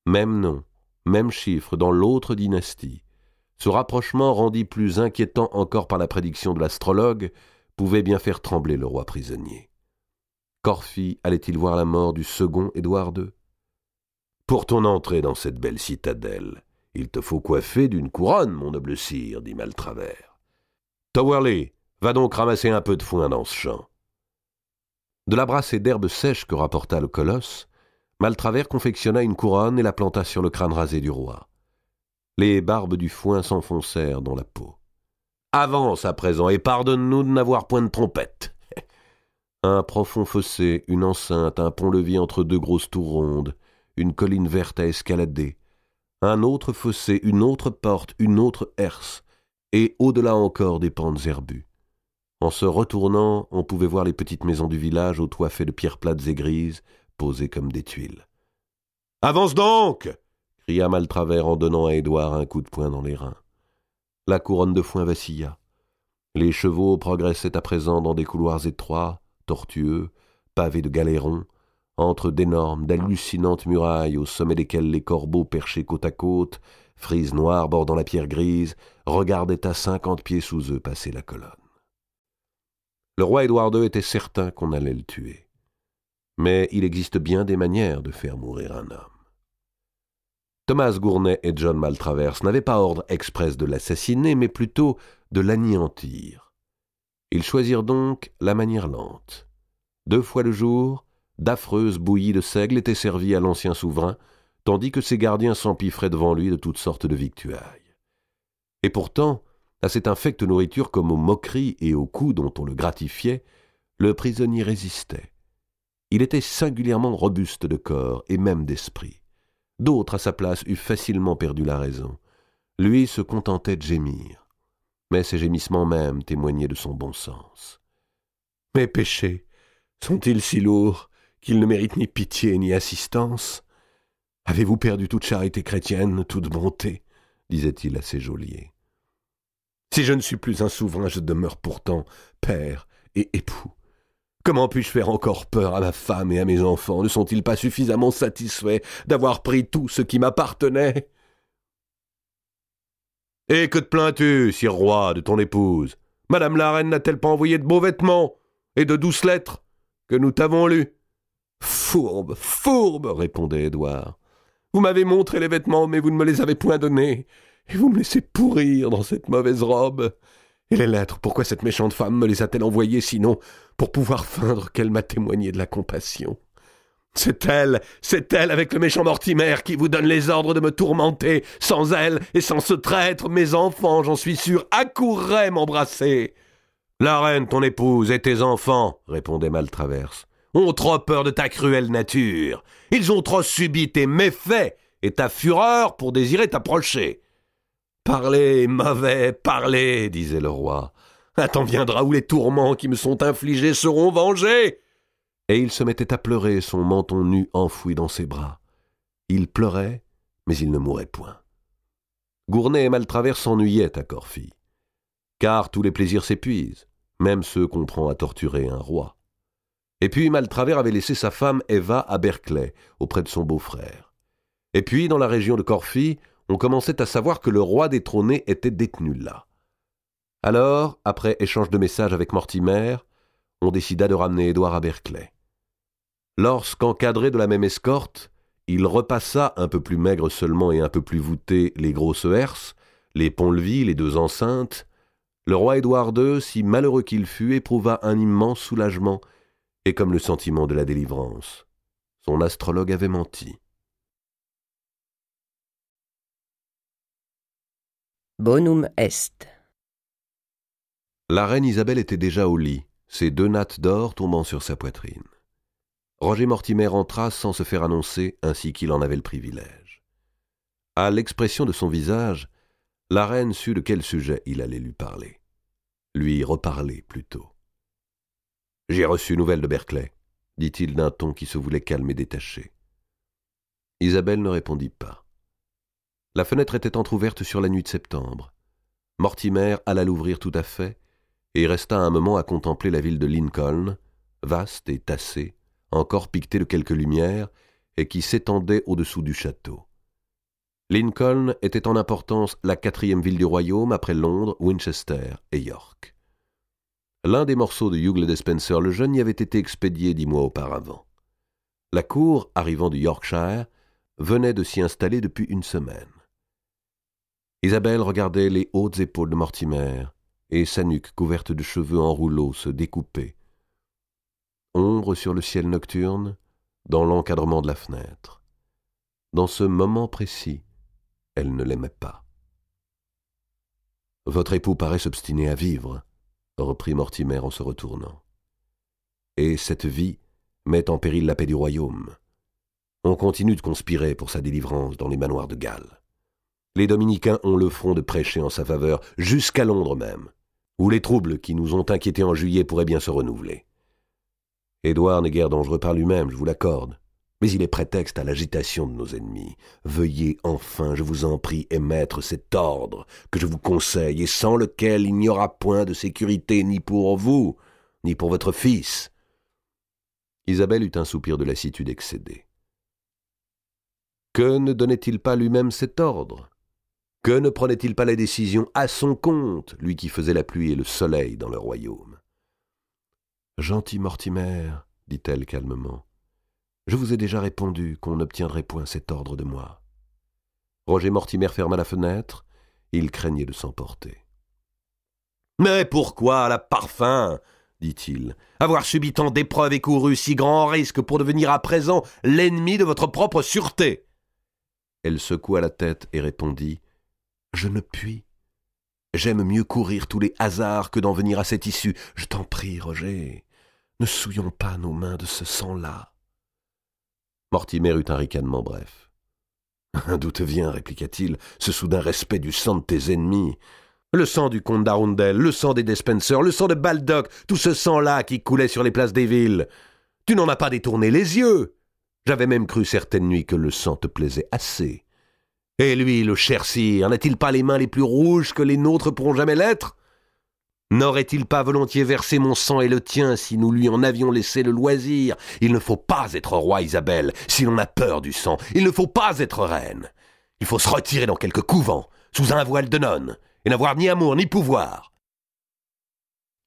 Même nom, même chiffre dans l'autre dynastie. Ce rapprochement, rendu plus inquiétant encore par la prédiction de l'astrologue, pouvait bien faire trembler le roi prisonnier. Corfy allait-il voir la mort du second Édouard II ? « Pour ton entrée dans cette belle citadelle, il te faut coiffer d'une couronne, mon noble sire, dit Maltravers. Towerley, va donc ramasser un peu de foin dans ce champ. » De la brassée d'herbes sèches que rapporta le colosse, Maltravers confectionna une couronne et la planta sur le crâne rasé du roi. Les barbes du foin s'enfoncèrent dans la peau. « Avance à présent et pardonne-nous de n'avoir point de trompette. » Un profond fossé, une enceinte, un pont-levis entre deux grosses tours rondes, une colline verte à escalader, un autre fossé, une autre porte, une autre herse, et au-delà encore des pentes herbues. En se retournant, on pouvait voir les petites maisons du village aux toits faits de pierres plates et grises, posées comme des tuiles. « Avance donc !» cria Maltravers en donnant à Édouard un coup de poing dans les reins. La couronne de foin vacilla. Les chevaux progressaient à présent dans des couloirs étroits, tortueux, pavés de galérons, entre d'énormes, d'hallucinantes murailles au sommet desquelles les corbeaux perchés côte à côte, frises noires bordant la pierre grise, regardaient à 50 pieds sous eux passer la colonne. Le roi Édouard II était certain qu'on allait le tuer. Mais il existe bien des manières de faire mourir un homme. Thomas Gournay et John Maltravers n'avaient pas ordre express de l'assassiner, mais plutôt de l'anéantir. Ils choisirent donc la manière lente. 2 fois le jour, d'affreuses bouillies de seigle étaient servies à l'ancien souverain, tandis que ses gardiens s'empiffraient devant lui de toutes sortes de victuailles. Et pourtant, à cette infecte nourriture comme aux moqueries et aux coups dont on le gratifiait, le prisonnier résistait. Il était singulièrement robuste de corps et même d'esprit. D'autres, à sa place, eussent facilement perdu la raison. Lui se contentait de gémir. Mais ces gémissements même témoignaient de son bon sens. « Mes péchés sont-ils si lourds qu'ils ne méritent ni pitié ni assistance ? Avez-vous perdu toute charité chrétienne, toute bonté ?» disait-il à ses geôliers. « Si je ne suis plus un souverain, je demeure pourtant père et époux. Comment puis-je faire encore peur à ma femme et à mes enfants? Ne sont-ils pas suffisamment satisfaits d'avoir pris tout ce qui m'appartenait? » « Et que te plains-tu, sire roi, de ton épouse? Madame la reine n'a-t-elle pas envoyé de beaux vêtements et de douces lettres que nous t'avons lues? »« Fourbe, fourbe, répondait Édouard. Vous m'avez montré les vêtements, mais vous ne me les avez point donnés, et vous me laissez pourrir dans cette mauvaise robe. Et les lettres, pourquoi cette méchante femme me les a-t-elle envoyées, sinon pour pouvoir feindre qu'elle m'a témoigné de la compassion? C'est elle avec le méchant Mortimer qui vous donne les ordres de me tourmenter. Sans elle et sans ce traître, mes enfants, j'en suis sûr, accourraient m'embrasser. »« La reine, ton épouse, et tes enfants, répondait Maltravers, ont trop peur de ta cruelle nature. Ils ont trop subi tes méfaits et ta fureur pour désirer t'approcher. »« Parlez, mauvais, parlez, disait le roi. Un temps viendra où les tourments qui me sont infligés seront vengés. et il se mettait à pleurer, son menton nu enfoui dans ses bras. Il pleurait, mais il ne mourait point. Gournay et Maltravers s'ennuyaient à Corfy, car tous les plaisirs s'épuisent, même ceux qu'on prend à torturer un roi. Et puis Maltravers avait laissé sa femme Eva à Berkeley, auprès de son beau-frère. Et puis, dans la région de Corfy, on commençait à savoir que le roi détrôné était détenu là. Alors, après échange de messages avec Mortimer, on décida de ramener Édouard à Berkeley. Lorsqu'encadré de la même escorte, il repassa, un peu plus maigre seulement et un peu plus voûté, les grosses herses, les ponts-levis, les deux enceintes, le roi Édouard II, si malheureux qu'il fût, éprouva un immense soulagement, et comme le sentiment de la délivrance. Son astrologue avait menti. Bonum est. La reine Isabelle était déjà au lit, ses 2 nattes d'or tombant sur sa poitrine. Roger Mortimer entra sans se faire annoncer, ainsi qu'il en avait le privilège. À l'expression de son visage, la reine sut de quel sujet il allait lui parler. Lui reparler, plutôt. « J'ai reçu nouvelle de Berkeley », dit-il d'un ton qui se voulait calme et détaché. Isabelle ne répondit pas. La fenêtre était entr'ouverte sur la nuit de septembre. Mortimer alla l'ouvrir tout à fait, et resta un moment à contempler la ville de Lincoln, vaste et tassée, encore piquetée de quelques lumières, et qui s'étendait au-dessous du château. Lincoln était en importance la 4e ville du royaume après Londres, Winchester et York. L'un des morceaux de Hugh le Despencer le jeune y avait été expédié 10 mois auparavant. La cour, arrivant du Yorkshire, venait de s'y installer depuis une semaine. Isabelle regardait les hautes épaules de Mortimer et sa nuque couverte de cheveux en rouleaux se découper. Ombre sur le ciel nocturne, dans l'encadrement de la fenêtre. Dans ce moment précis, elle ne l'aimait pas. « Votre époux paraît s'obstiner à vivre, » reprit Mortimer en se retournant. « Et cette vie met en péril la paix du royaume. On continue de conspirer pour sa délivrance dans les manoirs de Galles. Les dominicains ont le front de prêcher en sa faveur, jusqu'à Londres même, où les troubles qui nous ont inquiétés en juillet pourraient bien se renouveler. Édouard n'est guère dangereux par lui-même, je vous l'accorde, mais il est prétexte à l'agitation de nos ennemis. Veuillez enfin, je vous en prie, émettre cet ordre que je vous conseille, et sans lequel il n'y aura point de sécurité ni pour vous, ni pour votre fils. » Isabelle eut un soupir de lassitude excédée. Que ne donnait-il pas lui-même cet ordre ? Que ne prenait-il pas la décision à son compte, lui qui faisait la pluie et le soleil dans le royaume ? « Gentil Mortimer, dit-elle calmement, je vous ai déjà répondu qu'on n'obtiendrait point cet ordre de moi. » Roger Mortimer ferma la fenêtre, il craignait de s'emporter. « Mais pourquoi la parfum ?» dit-il. « Avoir subi tant d'épreuves et couru si grand risque pour devenir à présent l'ennemi de votre propre sûreté ?» Elle secoua la tête et répondit « Je ne puis. J'aime mieux courir tous les hasards que d'en venir à cette issue. Je t'en prie, Roger, ne souillons pas nos mains de ce sang-là. » Mortimer eut un ricanement bref. « D'où te vient, répliqua-t-il, ce soudain respect du sang de tes ennemis ? Le sang du comte d'Arundel, le sang des Despencer, le sang de Baldock, tout ce sang-là qui coulait sur les places des villes. Tu n'en as pas détourné les yeux. J'avais même cru certaines nuits que le sang te plaisait assez. Et lui, le cher sire, n'a-t-il pas les mains les plus rouges que les nôtres pourront jamais l'être ? N'aurait-il pas volontiers versé mon sang et le tien si nous lui en avions laissé le loisir ? Il ne faut pas être roi, Isabelle, si l'on a peur du sang. Il ne faut pas être reine. Il faut se retirer dans quelque couvent, sous un voile de nonne, et n'avoir ni amour ni pouvoir. »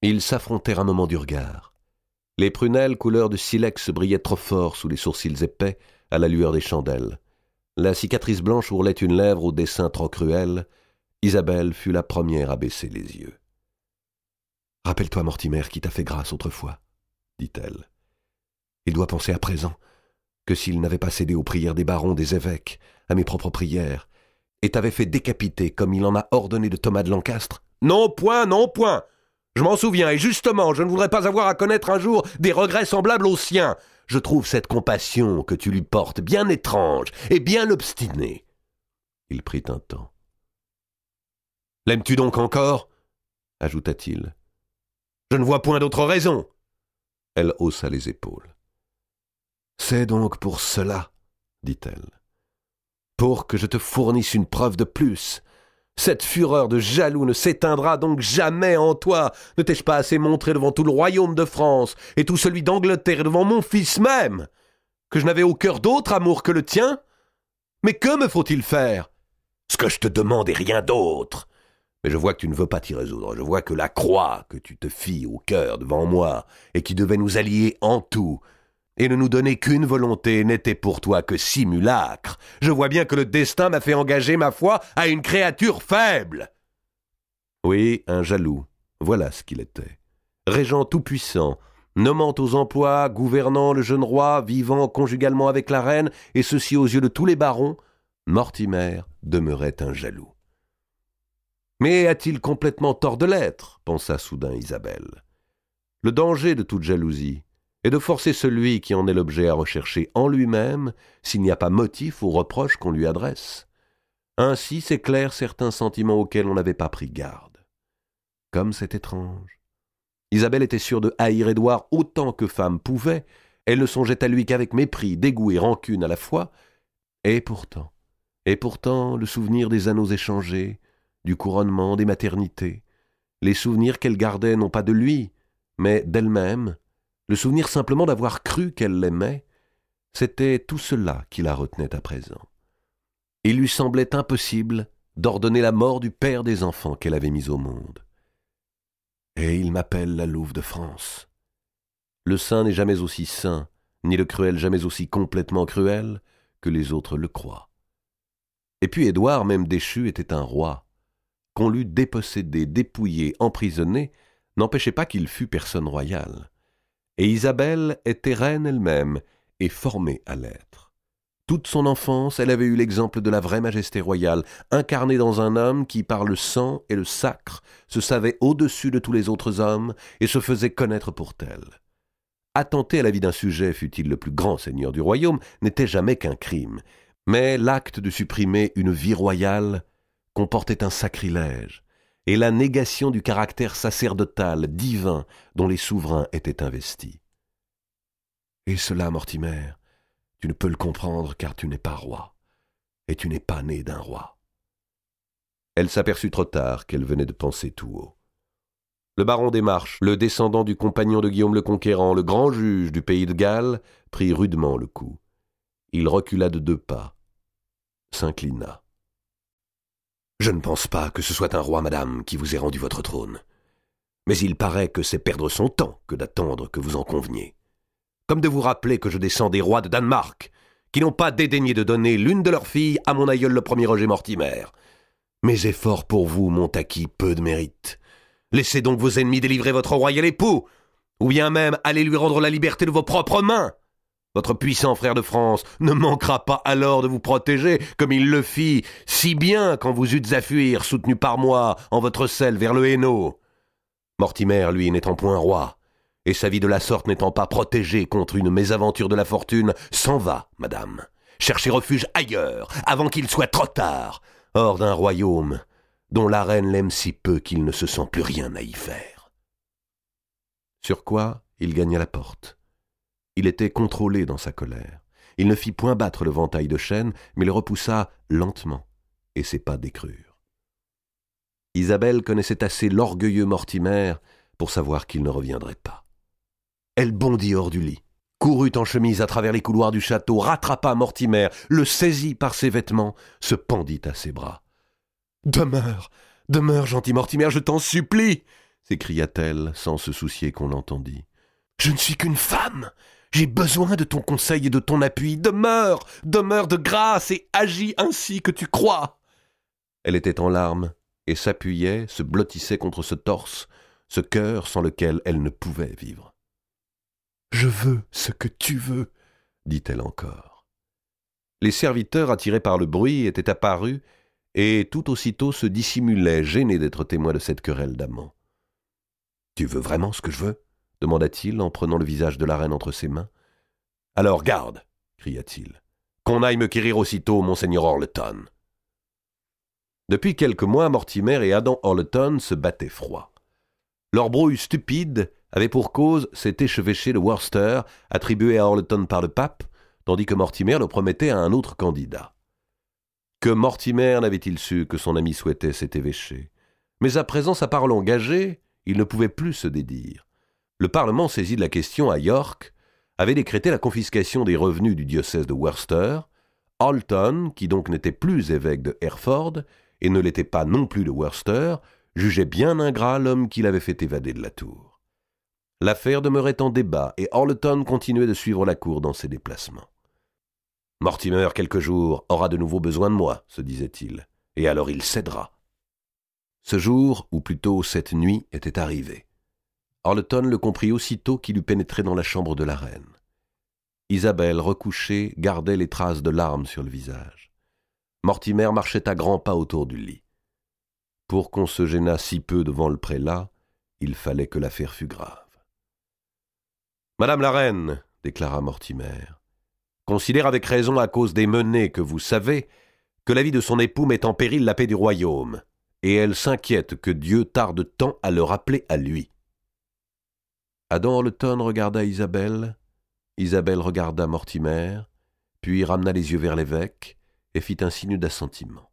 Ils s'affrontèrent un moment du regard. Les prunelles couleur de silex brillaient trop fort sous les sourcils épais à la lueur des chandelles. La cicatrice blanche ourlait une lèvre au dessin trop cruel. Isabelle fut la première à baisser les yeux. « Rappelle-toi Mortimer qui t'a fait grâce autrefois, » dit-elle. « Il doit penser à présent que s'il n'avait pas cédé aux prières des barons, des évêques, à mes propres prières, et t'avait fait décapiter comme il en a ordonné de Thomas de Lancastre. »« Non point, non point. Je m'en souviens, et justement, je ne voudrais pas avoir à connaître un jour des regrets semblables aux siens. Je trouve cette compassion que tu lui portes bien étrange et bien obstinée. » Il prit un temps. « L'aimes-tu donc encore ?» ajouta-t-il. « Je ne vois point d'autre raison. » Elle haussa les épaules. C'est donc pour cela, dit-elle. Pour que je te fournisse une preuve de plus. Cette fureur de jaloux ne s'éteindra donc jamais en toi. Ne t'ai-je pas assez montré devant tout le royaume de France et tout celui d'Angleterre et devant mon fils même que je n'avais au cœur d'autre amour que le tien? Mais que me faut-il faire? Ce que je te demande est rien d'autre. Mais je vois que tu ne veux pas t'y résoudre. Je vois que la croix que tu te fis au cœur devant moi et qui devait nous allier en tout et ne nous donner qu'une volonté n'était pour toi que simulacre. Je vois bien que le destin m'a fait engager ma foi à une créature faible. Oui, un jaloux, voilà ce qu'il était. Régent tout-puissant, nommant aux emplois, gouvernant le jeune roi, vivant conjugalement avec la reine, et ceci aux yeux de tous les barons, Mortimer demeurait un jaloux. Mais a-t-il complètement tort de l'être? Pensa soudain Isabelle. Le danger de toute jalousie est de forcer celui qui en est l'objet à rechercher en lui-même s'il n'y a pas motif aux reproches qu'on lui adresse. Ainsi s'éclairent certains sentiments auxquels on n'avait pas pris garde. Comme c'est étrange. Isabelle était sûre de haïr Édouard autant que femme pouvait. Elle ne songeait à lui qu'avec mépris, dégoût et rancune à la fois. Et pourtant, le souvenir des anneaux échangés, du couronnement, des maternités, les souvenirs qu'elle gardait non pas de lui, mais d'elle-même, le souvenir simplement d'avoir cru qu'elle l'aimait, c'était tout cela qui la retenait à présent. Il lui semblait impossible d'ordonner la mort du père des enfants qu'elle avait mis au monde. Et il m'appelle la louve de France. Le saint n'est jamais aussi saint, ni le cruel jamais aussi complètement cruel que les autres le croient. Et puis Édouard, même déchu, était un roi. Qu'on l'eût dépossédé, dépouillé, emprisonné, n'empêchait pas qu'il fût personne royale. Et Isabelle était reine elle-même, et formée à l'être. Toute son enfance, elle avait eu l'exemple de la vraie majesté royale, incarnée dans un homme qui, par le sang et le sacre, se savait au-dessus de tous les autres hommes et se faisait connaître pour tel. Attenter à la vie d'un sujet, fût-il le plus grand seigneur du royaume, n'était jamais qu'un crime, mais l'acte de supprimer une vie royale comportait un sacrilège, et la négation du caractère sacerdotal, divin, dont les souverains étaient investis. Et cela, Mortimer, tu ne peux le comprendre car tu n'es pas roi, et tu n'es pas né d'un roi. Elle s'aperçut trop tard qu'elle venait de penser tout haut. Le baron des Marches, le descendant du compagnon de Guillaume le Conquérant, le grand juge du pays de Galles, prit rudement le coup. Il recula de 2 pas, s'inclina. « Je ne pense pas que ce soit un roi, madame, qui vous ait rendu votre trône. Mais il paraît que c'est perdre son temps que d'attendre que vous en conveniez. Comme de vous rappeler que je descends des rois de Danemark, qui n'ont pas dédaigné de donner l'une de leurs filles à mon aïeul le premier Roger Mortimer. Mes efforts pour vous m'ont acquis peu de mérite. Laissez donc vos ennemis délivrer votre royal époux, ou bien même allez lui rendre la liberté de vos propres mains. Votre puissant frère de France ne manquera pas alors de vous protéger, comme il le fit si bien quand vous eûtes à fuir, soutenu par moi, en votre selle vers le Hainaut. Mortimer, lui, n'étant point roi, et sa vie de la sorte n'étant pas protégée contre une mésaventure de la fortune, s'en va, madame, chercher refuge ailleurs, avant qu'il soit trop tard, hors d'un royaume dont la reine l'aime si peu qu'il ne se sent plus rien à y faire. » Sur quoi il gagna la porte. Il était contrôlé dans sa colère. Il ne fit point battre le ventail de chêne, mais le repoussa lentement, et ses pas décrurent. Isabelle connaissait assez l'orgueilleux Mortimer pour savoir qu'il ne reviendrait pas. Elle bondit hors du lit, courut en chemise à travers les couloirs du château, rattrapa Mortimer, le saisit par ses vêtements, se pendit à ses bras. « Demeure, demeure, gentil Mortimer, je t'en supplie !» s'écria-t-elle sans se soucier qu'on l'entendît. « Je ne suis qu'une femme. J'ai besoin de ton conseil et de ton appui. Demeure, demeure de grâce et agis ainsi que tu crois. » Elle était en larmes et s'appuyait, se blottissait contre ce torse, ce cœur sans lequel elle ne pouvait vivre. « Je veux ce que tu veux, » dit-elle encore. Les serviteurs, attirés par le bruit, étaient apparus et tout aussitôt se dissimulaient, gênés d'être témoins de cette querelle d'amants. « Tu veux vraiment ce que je veux ?» demanda-t-il en prenant le visage de la reine entre ses mains. « Alors garde !» cria-t-il. « Qu'on aille me quérir aussitôt, monseigneur Orleton. » Depuis quelques mois, Mortimer et Adam Orleton se battaient froid. Leur brouille stupide avait pour cause cet échevêché de Worcester, attribué à Orleton par le pape, tandis que Mortimer le promettait à un autre candidat. Que Mortimer n'avait-il su que son ami souhaitait cet évêché? Mais à présent, sa parole engagée, il ne pouvait plus se dédire. Le Parlement, saisi de la question à York, avait décrété la confiscation des revenus du diocèse de Worcester. Halton, qui donc n'était plus évêque de Hereford, et ne l'était pas non plus de Worcester, jugeait bien ingrat l'homme qui l'avait fait évader de la tour. L'affaire demeurait en débat, et Halton continuait de suivre la cour dans ses déplacements. « Mortimer, quelque jour, aura de nouveau besoin de moi, se disait-il, et alors il cédera. » Ce jour, ou plutôt cette nuit, était arrivé. Halton le comprit aussitôt qu'il eut pénétré dans la chambre de la reine. Isabelle, recouchée, gardait les traces de larmes sur le visage. Mortimer marchait à grands pas autour du lit. Pour qu'on se gênât si peu devant le prélat, il fallait que l'affaire fût grave. « Madame la reine, déclara Mortimer, considère avec raison à cause des menées que vous savez que la vie de son époux met en péril la paix du royaume, et elle s'inquiète que Dieu tarde tant à le rappeler à lui. » Adam Halton regarda Isabelle, Isabelle regarda Mortimer, puis ramena les yeux vers l'évêque et fit un signe d'assentiment.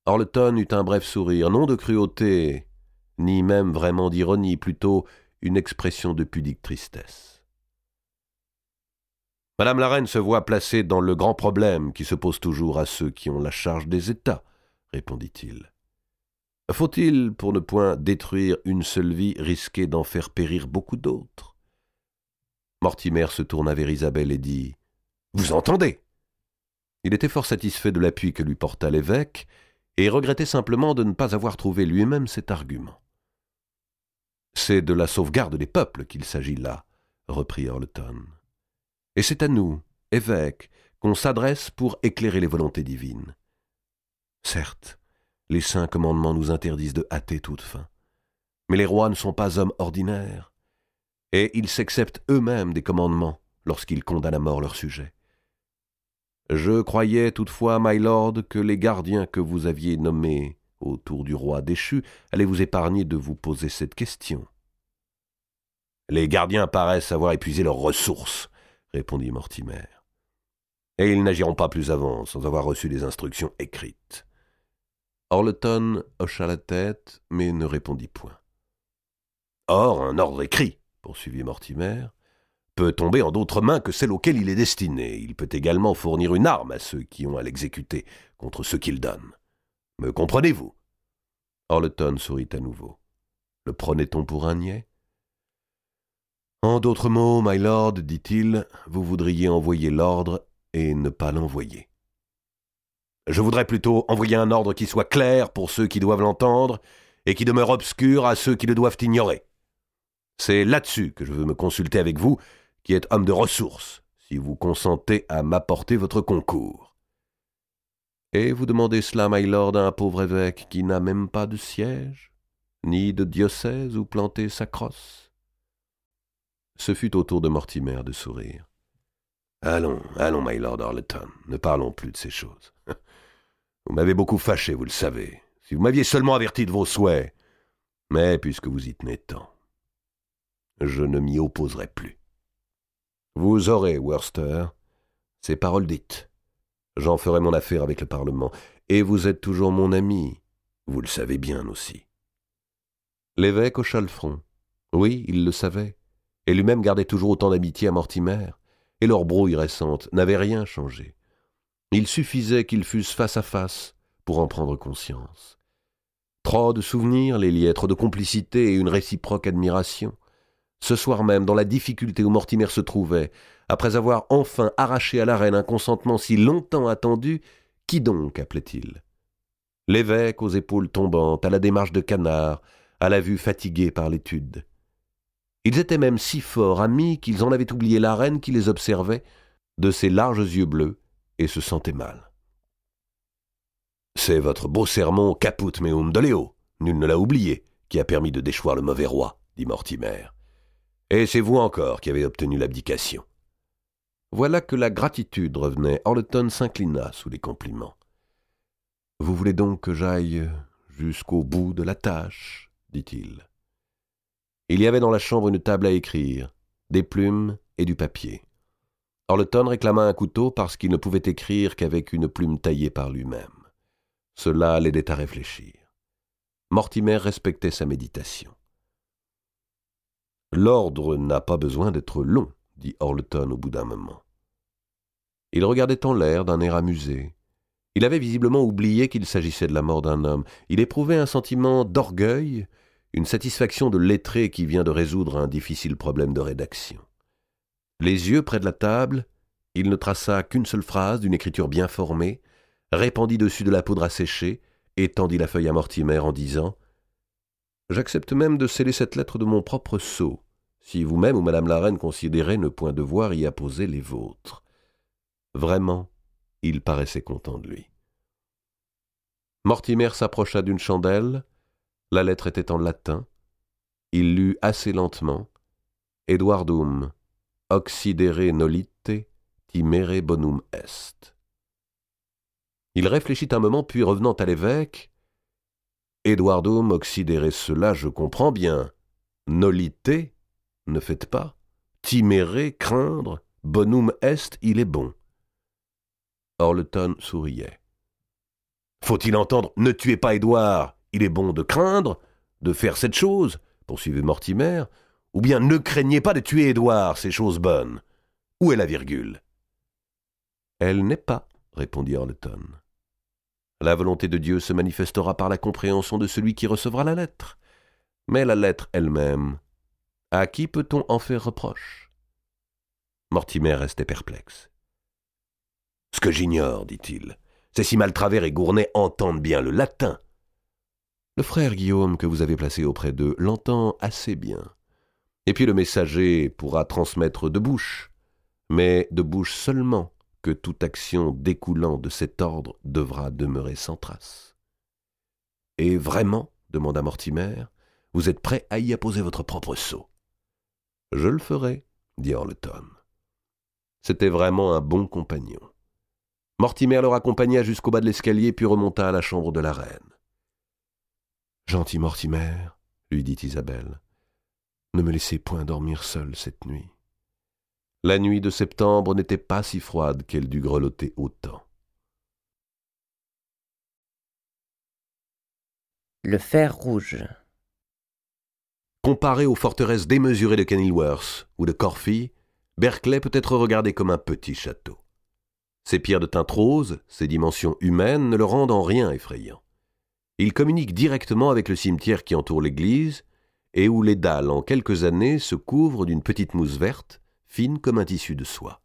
Halton eut un bref sourire, non de cruauté, ni même vraiment d'ironie, plutôt une expression de pudique tristesse. « Madame la reine se voit placée dans le grand problème qui se pose toujours à ceux qui ont la charge des États, répondit-il. Faut-il, pour ne point détruire une seule vie, risquer d'en faire périr beaucoup d'autres? Mortimer se tourna vers Isabelle et dit « Vous entendez ?» Il était fort satisfait de l'appui que lui porta l'évêque et regrettait simplement de ne pas avoir trouvé lui-même cet argument. « C'est de la sauvegarde des peuples qu'il s'agit là, » reprit Halton. « Et c'est à nous, évêques, qu'on s'adresse pour éclairer les volontés divines. Certes, les saints commandements nous interdisent de hâter toute fin, mais les rois ne sont pas hommes ordinaires, et ils s'acceptent eux-mêmes des commandements lorsqu'ils condamnent à mort leurs sujets. Je croyais toutefois, my lord, que les gardiens que vous aviez nommés autour du roi déchu allaient vous épargner de vous poser cette question. »« Les gardiens paraissent avoir épuisé leurs ressources, » répondit Mortimer. « Et ils n'agiront pas plus avant sans avoir reçu des instructions écrites. » Halton hocha la tête, mais ne répondit point. « Or, un ordre écrit, » poursuivit Mortimer, « peut tomber en d'autres mains que celles auxquelles il est destiné. Il peut également fournir une arme à ceux qui ont à l'exécuter contre ceux qu'il donne. Me comprenez-vous » Halton sourit à nouveau. Le prenait-on pour un niais? « En d'autres mots, my lord, dit-il, vous voudriez envoyer l'ordre et ne pas l'envoyer. Je voudrais plutôt envoyer un ordre qui soit clair pour ceux qui doivent l'entendre et qui demeure obscur à ceux qui le doivent ignorer. C'est là-dessus que je veux me consulter avec vous, qui êtes homme de ressources, si vous consentez à m'apporter votre concours. » « Et vous demandez cela, my lord, à un pauvre évêque qui n'a même pas de siège, ni de diocèse où planter sa crosse ?» Ce fut au tour de Mortimer de sourire. « Allons, allons, my lord Halton, ne parlons plus de ces choses. Vous m'avez beaucoup fâché, vous le savez, si vous m'aviez seulement averti de vos souhaits. Mais puisque vous y tenez tant, je ne m'y opposerai plus. Vous aurez, Worcester, ces paroles dites. J'en ferai mon affaire avec le Parlement, et vous êtes toujours mon ami, vous le savez bien aussi. » L'évêque hocha le front. Oui, il le savait, et lui-même gardait toujours autant d'amitié à Mortimer, et leur brouille récente n'avait rien changé. Il suffisait qu'ils fussent face à face pour en prendre conscience. Trop de souvenirs les liaient, trop de complicité et une réciproque admiration. Ce soir même, dans la difficulté où Mortimer se trouvait, après avoir enfin arraché à la reine un consentement si longtemps attendu, qui donc appelait-il? L'évêque aux épaules tombantes, à la démarche de canard, à la vue fatiguée par l'étude. Ils étaient même si forts amis qu'ils en avaient oublié la reine qui les observait de ses larges yeux bleus et se sentait mal. « C'est votre beau sermon Caput meum doleo, nul ne l'a oublié, qui a permis de déchoir le mauvais roi, dit Mortimer. Et c'est vous encore qui avez obtenu l'abdication. » Voilà que la gratitude revenait. Halton s'inclina sous les compliments. « Vous voulez donc que j'aille jusqu'au bout de la tâche, dit-il. Il y avait dans la chambre une table à écrire, des plumes et du papier. Orleton réclama un couteau parce qu'il ne pouvait écrire qu'avec une plume taillée par lui-même. Cela l'aidait à réfléchir. Mortimer respectait sa méditation. « L'ordre n'a pas besoin d'être long, » dit Orleton au bout d'un moment. Il regardait en l'air d'un air amusé. Il avait visiblement oublié qu'il s'agissait de la mort d'un homme. Il éprouvait un sentiment d'orgueil, une satisfaction de lettré qui vient de résoudre un difficile problème de rédaction. Les yeux près de la table, il ne traça qu'une seule phrase d'une écriture bien formée, répandit dessus de la poudre à sécher et tendit la feuille à Mortimer en disant « J'accepte même de sceller cette lettre de mon propre sceau, si vous-même ou madame la reine considérez ne point devoir y apposer les vôtres. » Vraiment, il paraissait content de lui. Mortimer s'approcha d'une chandelle. La lettre était en latin. Il lut assez lentement « Eduardum, occidere nolite, timere bonum est. » Il réfléchit un moment, puis revenant à l'évêque, « Eduardum occidere, cela je comprends bien. Nolite, ne faites pas. Timere, craindre. Bonum est, il est bon. » Orleton souriait. « Faut-il entendre « Ne tuez pas Édouard, il est bon de craindre, de faire cette chose », poursuivait Mortimer, « ou bien « Ne craignez pas de tuer Édouard, c'est chose bonne. » Où est la virgule ? » « Elle n'est pas, » répondit Orleton. « La volonté de Dieu se manifestera par la compréhension de celui qui recevra la lettre. Mais la lettre elle-même, à qui peut-on en faire reproche ?» Mortimer restait perplexe. « Ce que j'ignore, dit-il, c'est si Maltravers et Gournay entendent bien le latin. » « Le frère Guillaume que vous avez placé auprès d'eux l'entend assez bien. Et puis le messager pourra transmettre de bouche, mais de bouche seulement, que toute action découlant de cet ordre devra demeurer sans trace. »« Et vraiment, demanda Mortimer, vous êtes prêt à y apposer votre propre sceau ?»« Je le ferai, dit Orleton. » C'était vraiment un bon compagnon. Mortimer le raccompagna jusqu'au bas de l'escalier, puis remonta à la chambre de la reine. « Gentil Mortimer, lui dit Isabelle, ne me laissez point dormir seule cette nuit. » La nuit de septembre n'était pas si froide qu'elle dût grelotter autant. Le fer rouge. Comparé aux forteresses démesurées de Kenilworth ou de Corfy, Berkeley peut être regardé comme un petit château. Ses pierres de teinte rose, ses dimensions humaines ne le rendent en rien effrayant. Il communique directement avec le cimetière qui entoure l'église et où les dalles, en quelques années, se couvrent d'une petite mousse verte, fine comme un tissu de soie.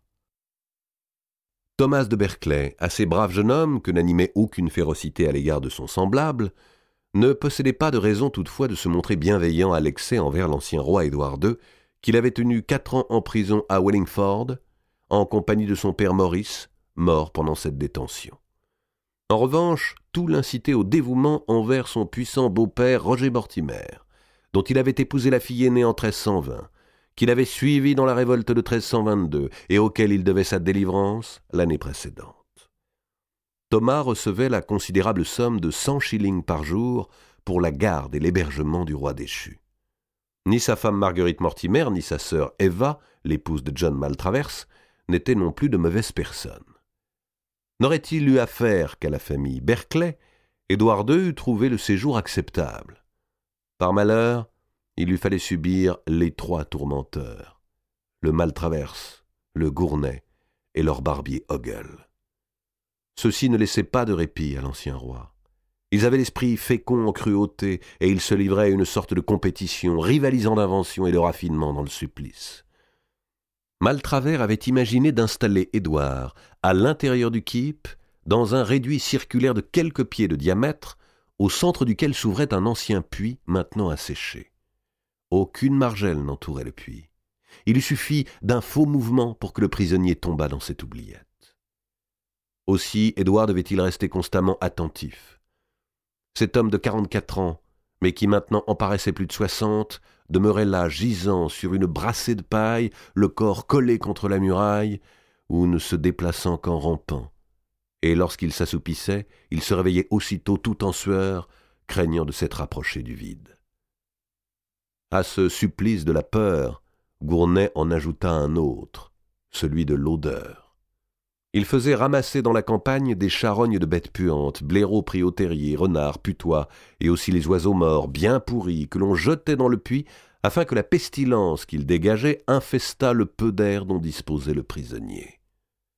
Thomas de Berkeley, assez brave jeune homme que n'animait aucune férocité à l'égard de son semblable, ne possédait pas de raison toutefois de se montrer bienveillant à l'excès envers l'ancien roi Édouard II, qu'il avait tenu 4 ans en prison à Wallingford, en compagnie de son père Maurice, mort pendant cette détention. En revanche, tout l'incitait au dévouement envers son puissant beau-père Roger Mortimer, dont il avait épousé la fille aînée en 1320, qu'il avait suivi dans la révolte de 1322 et auquel il devait sa délivrance l'année précédente. Thomas recevait la considérable somme de 100 shillings par jour pour la garde et l'hébergement du roi déchu. Ni sa femme Marguerite Mortimer, ni sa sœur Eva, l'épouse de John Maltravers, n'étaient non plus de mauvaises personnes. N'aurait-il eu affaire qu'à la famille Berkeley, Édouard II eût trouvé le séjour acceptable. Par malheur, il lui fallait subir les 3 tourmenteurs, le Maltravers, le Gournay et leur barbier Ogle. Ceux-ci ne laissaient pas de répit à l'ancien roi. Ils avaient l'esprit fécond en cruauté et ils se livraient à une sorte de compétition, rivalisant d'invention et de raffinement dans le supplice. Maltravers avait imaginé d'installer Édouard à l'intérieur du keep, dans un réduit circulaire de quelques pieds de diamètre, au centre duquel s'ouvrait un ancien puits maintenant asséché. Aucune margelle n'entourait le puits. Il eût suffi d'un faux mouvement pour que le prisonnier tombât dans cette oubliette. Aussi Édouard devait-il rester constamment attentif. Cet homme de 44 ans, mais qui maintenant en paraissait plus de 60, demeurait là, gisant sur une brassée de paille, le corps collé contre la muraille, ou ne se déplaçant qu'en rampant. Et lorsqu'il s'assoupissait, il se réveillait aussitôt tout en sueur, craignant de s'être approché du vide. À ce supplice de la peur, Gournay en ajouta un autre, celui de l'odeur. Il faisait ramasser dans la campagne des charognes de bêtes puantes, blaireaux pris au terrier, renards, putois, et aussi les oiseaux morts, bien pourris, que l'on jetait dans le puits, afin que la pestilence qu'il dégageait infestât le peu d'air dont disposait le prisonnier.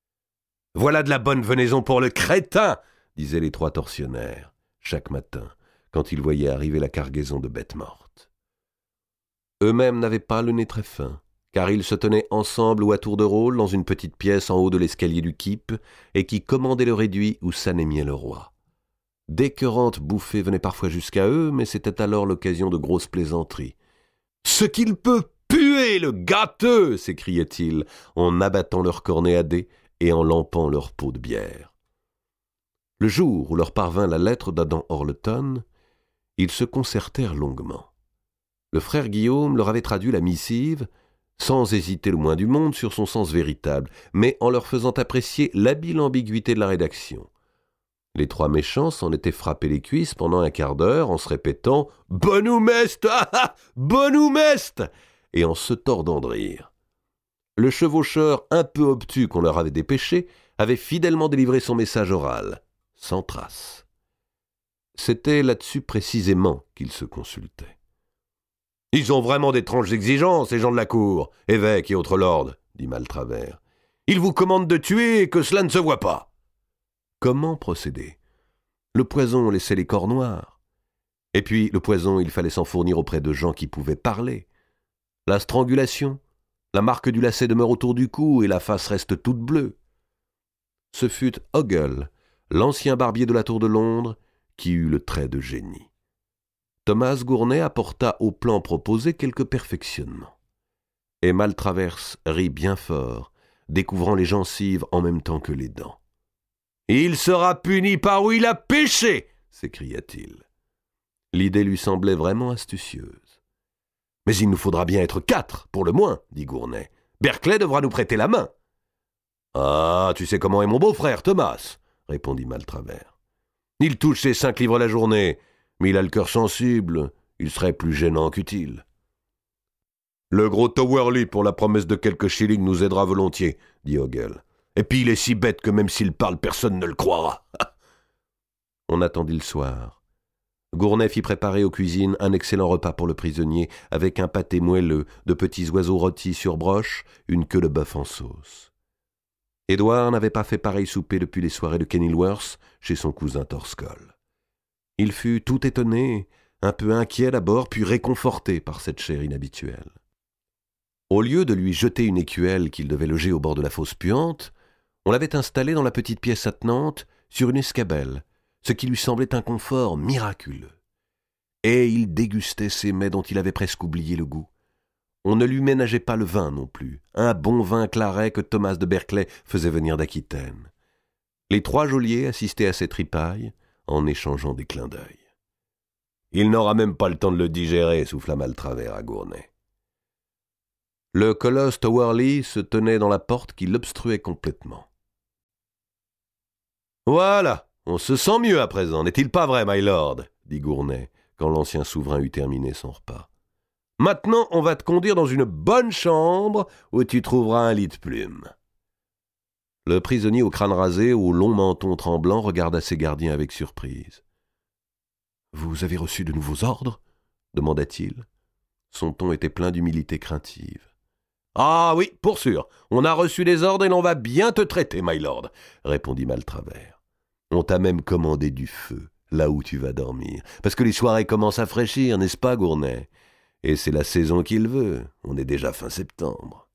« Voilà de la bonne venaison pour le crétin !» disaient les 3 tortionnaires, chaque matin, quand ils voyaient arriver la cargaison de bêtes mortes. Eux-mêmes n'avaient pas le nez très fin, car ils se tenaient ensemble ou à tour de rôle dans une petite pièce en haut de l'escalier du keep, et qui commandait le réduit où s'anémiait le roi. D'écœurantes bouffées venaient parfois jusqu'à eux, mais c'était alors l'occasion de grosses plaisanteries. « Ce qu'il peut puer, le gâteux !» s'écriaient-ils, en abattant leur cornet à dés et en lampant leur pot de bière. Le jour où leur parvint la lettre d'Adam Orleton, ils se concertèrent longuement. Le frère Guillaume leur avait traduit la missive, sans hésiter le moins du monde sur son sens véritable, mais en leur faisant apprécier l'habile ambiguïté de la rédaction. Les 3 méchants s'en étaient frappés les cuisses pendant un quart d'heure en se répétant « Bonne mest, ah ah, bonne mest !» et en se tordant de rire. Le chevaucheur un peu obtus qu'on leur avait dépêché avait fidèlement délivré son message oral, sans trace. C'était là-dessus précisément qu'ils se consultaient. « Ils ont vraiment d'étranges exigences, ces gens de la cour, évêques et autres lords, » dit Maltravers. « Ils vous commandent de tuer et que cela ne se voit pas. » Comment procéder? Le poison laissait les corps noirs. Et puis, le poison, il fallait s'en fournir auprès de gens qui pouvaient parler. La strangulation, la marque du lacet demeure autour du cou et la face reste toute bleue. Ce fut Ogle, l'ancien barbier de la Tour de Londres, qui eut le trait de génie. Thomas Gournay apporta au plan proposé quelques perfectionnements. Et Maltravers rit bien fort, découvrant les gencives en même temps que les dents. « Il sera puni par où il a péché !» s'écria-t-il. L'idée lui semblait vraiment astucieuse. « Mais il nous faudra bien être 4, pour le moins, » dit Gournay. « Berkeley devra nous prêter la main. »« Ah, tu sais comment est mon beau-frère, Thomas !» répondit Maltravers. « Il touche ses 5 livres la journée, mais il a le cœur sensible, il serait plus gênant qu'utile. »« Le gros Towerley, pour la promesse de quelques shillings, nous aidera volontiers, » dit Ogle. « Et puis il est si bête que même s'il parle, personne ne le croira. » On attendit le soir. Gournay fit préparer aux cuisines un excellent repas pour le prisonnier, avec un pâté moelleux, de petits oiseaux rôtis sur broche, une queue de bœuf en sauce. Édouard n'avait pas fait pareil souper depuis les soirées de Kenilworth chez son cousin Torscoll. Il fut tout étonné, un peu inquiet d'abord, puis réconforté par cette chair inhabituelle. Au lieu de lui jeter une écuelle qu'il devait loger au bord de la fosse puante, on l'avait installé dans la petite pièce attenante sur une escabelle, ce qui lui semblait un confort miraculeux. Et il dégustait ces mets dont il avait presque oublié le goût. On ne lui ménageait pas le vin non plus, un bon vin claret que Thomas de Berkeley faisait venir d'Aquitaine. Les 3 geôliers assistaient à cette ripaille en échangeant des clins d'œil. « Il n'aura même pas le temps de le digérer », souffla Maltravers à Gournay. Le colosse Towerley se tenait dans la porte qui l'obstruait complètement. « Voilà, on se sent mieux à présent, n'est-il pas vrai, my lord ?» dit Gournay, quand l'ancien souverain eut terminé son repas. « Maintenant, on va te conduire dans une bonne chambre où tu trouveras un lit de plumes. » Le prisonnier au crâne rasé, au long menton tremblant, regarda ses gardiens avec surprise. « Vous avez reçu de nouveaux ordres ?» demanda-t-il. Son ton était plein d'humilité craintive. « Ah oui, pour sûr, on a reçu des ordres et l'on va bien te traiter, my lord, » répondit Maltravers. « On t'a même commandé du feu, là où tu vas dormir, parce que les soirées commencent à fraîchir, n'est-ce pas, Gournay? Et c'est la saison qu'il veut, on est déjà fin septembre. »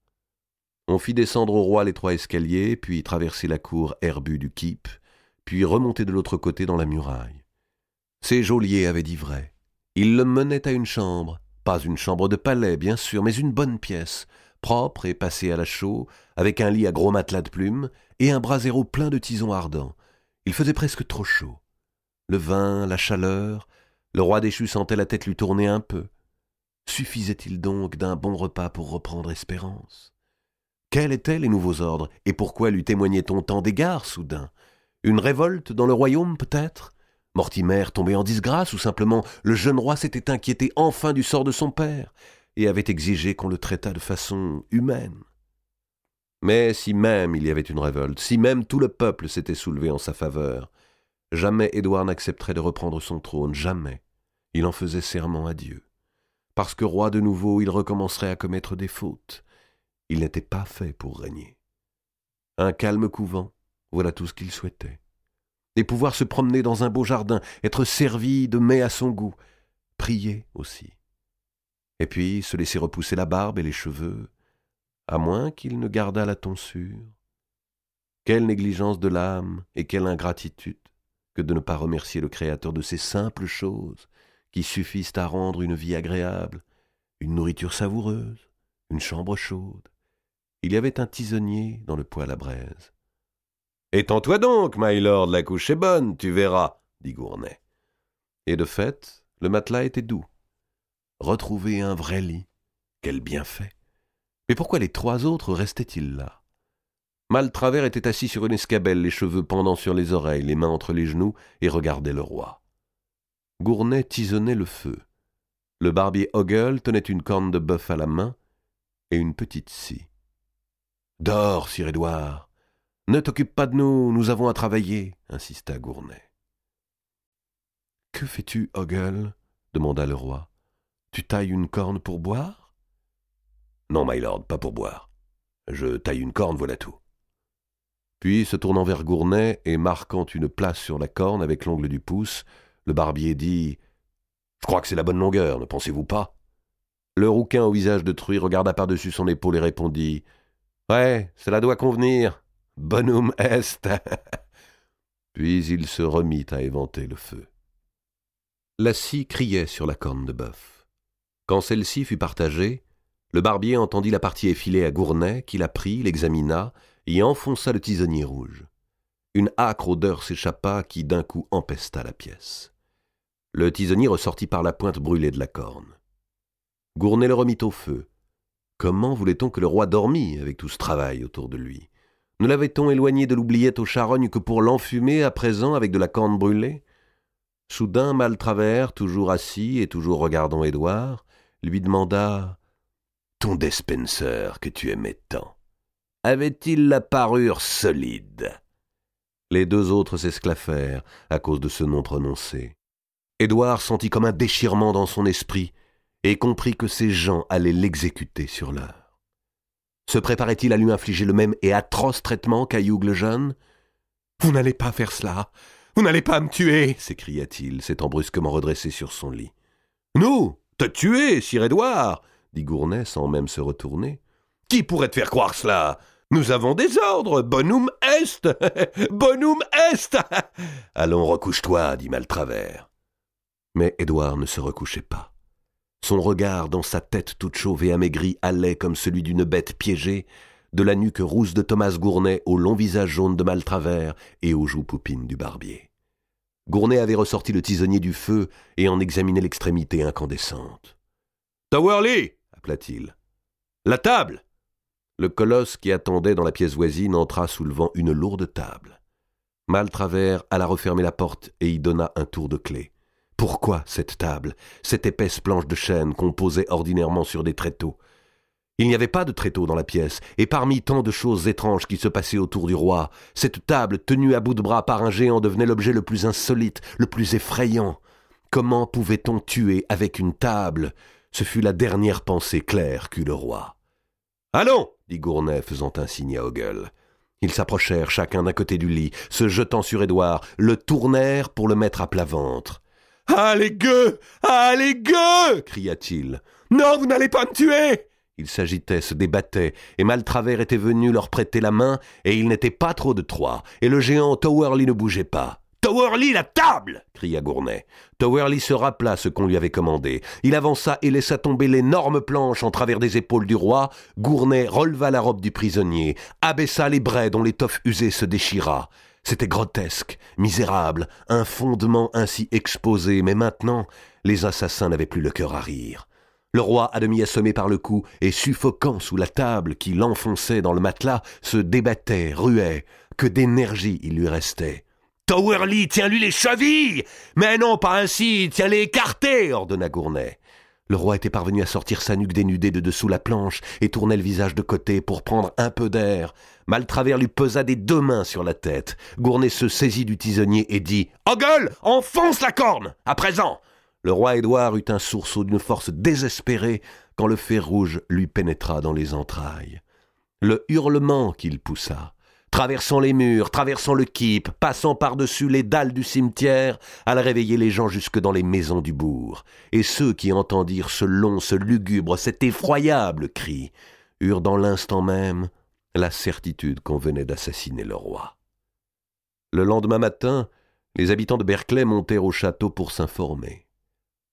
On fit descendre au roi les 3 escaliers, puis traverser la cour herbue du keep, puis remonter de l'autre côté dans la muraille. Ces geôliers avaient dit vrai. Ils le menaient à une chambre, pas une chambre de palais, bien sûr, mais une bonne pièce, propre et passée à la chaux, avec un lit à gros matelas de plumes et un brasero plein de tisons ardents. Il faisait presque trop chaud. Le vin, la chaleur, le roi déchu sentait la tête lui tourner un peu. Suffisait-il donc d'un bon repas pour reprendre espérance? Quels étaient les nouveaux ordres, et pourquoi lui témoignait-on tant d'égards soudain? Une révolte dans le royaume, peut-être? Mortimer tombé en disgrâce, ou simplement le jeune roi s'était inquiété enfin du sort de son père, et avait exigé qu'on le traitât de façon humaine? Mais si même il y avait une révolte, si même tout le peuple s'était soulevé en sa faveur, jamais Édouard n'accepterait de reprendre son trône, jamais. Il en faisait serment à Dieu. Parce que roi de nouveau, il recommencerait à commettre des fautes. Il n'était pas fait pour régner. Un calme couvent, voilà tout ce qu'il souhaitait. Et pouvoir se promener dans un beau jardin, être servi de mets à son goût, prier aussi. Et puis se laisser repousser la barbe et les cheveux, à moins qu'il ne gardât la tonsure. Quelle négligence de l'âme et quelle ingratitude que de ne pas remercier le Créateur de ces simples choses qui suffisent à rendre une vie agréable, une nourriture savoureuse, une chambre chaude. Il y avait un tisonnier dans le poêle à braise. « Étends-toi donc, my lord, la couche est bonne, tu verras, » dit Gournay. Et de fait, le matelas était doux. Retrouver un vrai lit, quel bienfait! Mais pourquoi les 3 autres restaient-ils là? Maltravers était assis sur une escabelle, les cheveux pendant sur les oreilles, les mains entre les genoux, et regardait le roi. Gournay tisonnait le feu. Le barbier Ogle tenait une corne de bœuf à la main et une petite scie. « Dors, sire Édouard. Ne t'occupe pas de nous, nous avons à travailler, » insista Gournay. « Que fais-tu, Ogle » demanda le roi. « Tu tailles une corne pour boire ?»« Non, my lord, pas pour boire. Je taille une corne, voilà tout. » Puis, se tournant vers Gournay et marquant une place sur la corne avec l'ongle du pouce, le barbier dit « Je crois que c'est la bonne longueur, ne pensez-vous pas ?» Le rouquin au visage de truie regarda par-dessus son épaule et répondit « Ouais, cela doit convenir. Bonum est. » Puis il se remit à éventer le feu. La scie criait sur la corne de bœuf. Quand celle-ci fut partagée, le barbier entendit la partie effilée à Gournay, qui la prit, l'examina et enfonça le tisonnier rouge. Une âcre odeur s'échappa qui d'un coup empesta la pièce. Le tisonnier ressortit par la pointe brûlée de la corne. Gournay le remit au feu. Comment voulait-on que le roi dormît avec tout ce travail autour de lui? Ne l'avait-on éloigné de l'oubliette aux charognes que pour l'enfumer à présent avec de la corne brûlée? Soudain, Maltravers, toujours assis et toujours regardant Édouard, lui demanda « Ton Despenser que tu aimais tant, avait-il la parure solide ?» Les 2 autres s'esclaffèrent à cause de ce nom prononcé. Édouard sentit comme un déchirement dans son esprit et comprit que ces gens allaient l'exécuter sur l'heure. Se préparait-il à lui infliger le même et atroce traitement qu'à Hugh le jeune? « Vous n'allez pas faire cela! Vous n'allez pas me tuer !» s'écria-t-il, s'étant brusquement redressé sur son lit. « Nous? Te tuer, sire Édouard !» dit Gournay sans même se retourner. « Qui pourrait te faire croire cela? Nous avons des ordres, bonum est. Bonum est. » « Allons, recouche-toi, » dit Maltravers. Mais Édouard ne se recouchait pas. Son regard, dans sa tête toute chauve et amaigrie, allait comme celui d'une bête piégée, de la nuque rousse de Thomas Gournay au long visage jaune de Maltravers et aux joues poupines du barbier. Gournay avait ressorti le tisonnier du feu et en examinait l'extrémité incandescente. « Towerley !» appela-t-il. « La table !» Le colosse qui attendait dans la pièce voisine entra soulevant une lourde table. Maltravers alla refermer la porte et y donna un tour de clé. Pourquoi cette table, cette épaisse planche de chêne qu'on posait ordinairement sur des tréteaux? Il n'y avait pas de tréteau dans la pièce, et parmi tant de choses étranges qui se passaient autour du roi, cette table tenue à bout de bras par un géant devenait l'objet le plus insolite, le plus effrayant. Comment pouvait-on tuer avec une table? Ce fut la dernière pensée claire qu'eut le roi. « Allons !» dit Gournay, faisant un signe à Ogle. Ils s'approchèrent chacun d'un côté du lit, se jetant sur Édouard, le tournèrent pour le mettre à plat ventre. « Ah, les gueux! Ah, les gueux !» cria-t-il. « Non, vous n'allez pas me tuer !» Ils s'agitaient, se débattaient, et Maltravers était venu leur prêter la main, et il n'était pas trop de 3, et le géant Towerley ne bougeait pas. « Towerley, la table !» cria Gournay. Towerley se rappela ce qu'on lui avait commandé. Il avança et laissa tomber l'énorme planche en travers des épaules du roi. Gournay releva la robe du prisonnier, abaissa les braies dont l'étoffe usée se déchira. C'était grotesque, misérable, un fondement ainsi exposé, mais maintenant, les assassins n'avaient plus le cœur à rire. Le roi, à demi assommé par le cou et suffocant sous la table qui l'enfonçait dans le matelas, se débattait, ruait. Que d'énergie il lui restait. « Towerley, tiens-lui les chevilles !»« Mais non, pas ainsi, tiens-les écartées !» ordonna Gournay. Le roi était parvenu à sortir sa nuque dénudée de dessous la planche et tournait le visage de côté pour prendre un peu d'air. Maltravers lui pesa des 2 mains sur la tête. Gournay se saisit du tisonnier et dit « En gueule, enfonce la corne, à présent !» Le roi Édouard eut un sursaut d'une force désespérée quand le fer rouge lui pénétra dans les entrailles. Le hurlement qu'il poussa, traversant les murs, traversant le keep, passant par-dessus les dalles du cimetière, alla réveiller les gens jusque dans les maisons du bourg. Et ceux qui entendirent ce long, ce lugubre, cet effroyable cri, eurent dans l'instant même la certitude qu'on venait d'assassiner le roi. Le lendemain matin, les habitants de Berkeley montèrent au château pour s'informer.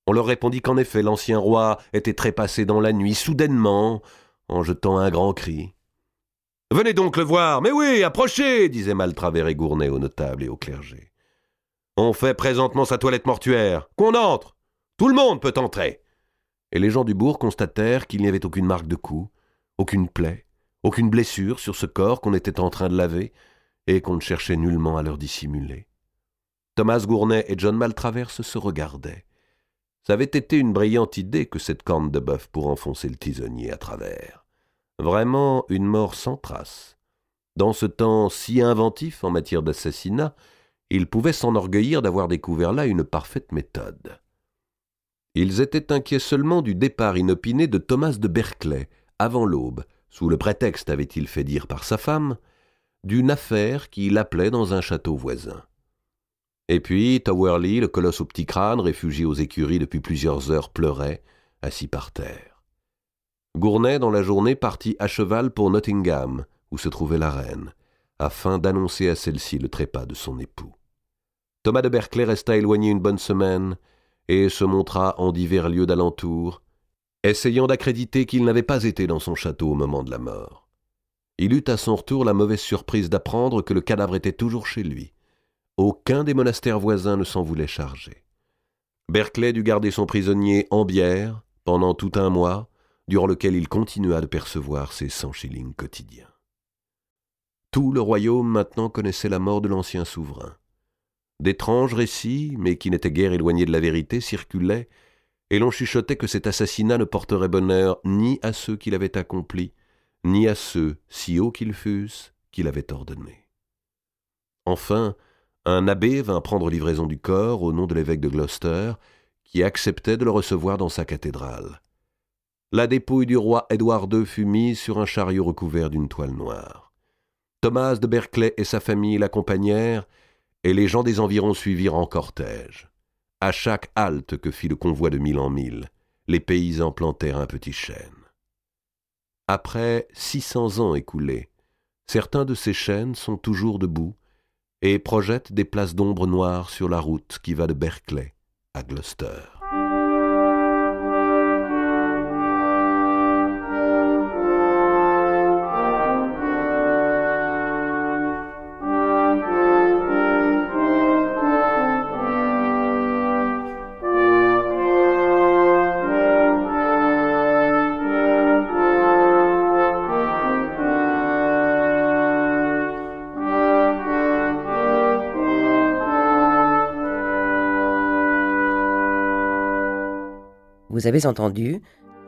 On leur répondit qu'en effet l'ancien roi était trépassé dans la nuit, soudainement, en jetant un grand cri. « Venez donc le voir, mais oui, approchez !» disaient Maltravers et Gournay aux notables et au clergé. « On fait présentement sa toilette mortuaire. Qu'on entre! Tout le monde peut entrer !» Et les gens du bourg constatèrent qu'il n'y avait aucune marque de coup, aucune plaie, aucune blessure sur ce corps qu'on était en train de laver et qu'on ne cherchait nullement à leur dissimuler. Thomas Gournay et John Maltravers se regardaient. Ça avait été une brillante idée que cette corne de bœuf pour enfoncer le tisonnier à travers. Vraiment une mort sans trace. Dans ce temps si inventif en matière d'assassinat, ils pouvaient s'enorgueillir d'avoir découvert là une parfaite méthode. Ils étaient inquiets seulement du départ inopiné de Thomas de Berkeley, avant l'aube, sous le prétexte, avait-il fait dire par sa femme, d'une affaire qui l'appelait dans un château voisin. Et puis Towerley, le colosse au petit crâne, réfugié aux écuries depuis plusieurs heures, pleurait, assis par terre. Gournay, dans la journée, partit à cheval pour Nottingham, où se trouvait la reine, afin d'annoncer à celle-ci le trépas de son époux. Thomas de Berkeley resta éloigné une bonne semaine, et se montra en divers lieux d'alentour, essayant d'accréditer qu'il n'avait pas été dans son château au moment de la mort. Il eut à son retour la mauvaise surprise d'apprendre que le cadavre était toujours chez lui. Aucun des monastères voisins ne s'en voulait charger. Berkeley dut garder son prisonnier en bière pendant tout un mois, durant lequel il continua de percevoir ses 100 shillings quotidiens. Tout le royaume maintenant connaissait la mort de l'ancien souverain. D'étranges récits, mais qui n'étaient guère éloignés de la vérité, circulaient, et l'on chuchotait que cet assassinat ne porterait bonheur ni à ceux qui l'avaient accompli, ni à ceux, si hauts qu'ils fussent, qui l'avaient ordonné. Enfin, un abbé vint prendre livraison du corps au nom de l'évêque de Gloucester, qui acceptait de le recevoir dans sa cathédrale. La dépouille du roi Édouard II fut mise sur un chariot recouvert d'une toile noire. Thomas de Berkeley et sa famille l'accompagnèrent, et les gens des environs suivirent en cortège. À chaque halte que fit le convoi de mille en mille, les paysans plantèrent un petit chêne. Après 600 ans écoulés, certains de ces chênes sont toujours debout et projettent des places d'ombre noires sur la route qui va de Berkeley à Gloucester. Vous avez entendu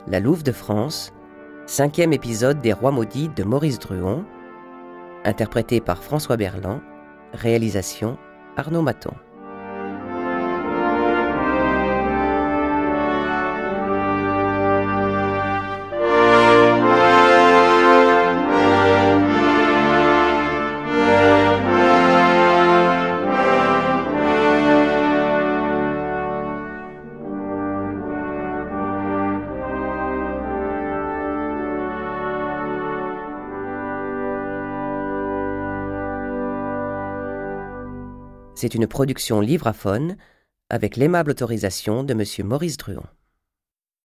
La Louve de France, 5e épisode des Rois maudits de Maurice Druon, interprété par François Berland, réalisation Arnaud Maton. C'est une production Livraphone avec l'aimable autorisation de Monsieur Maurice Druon.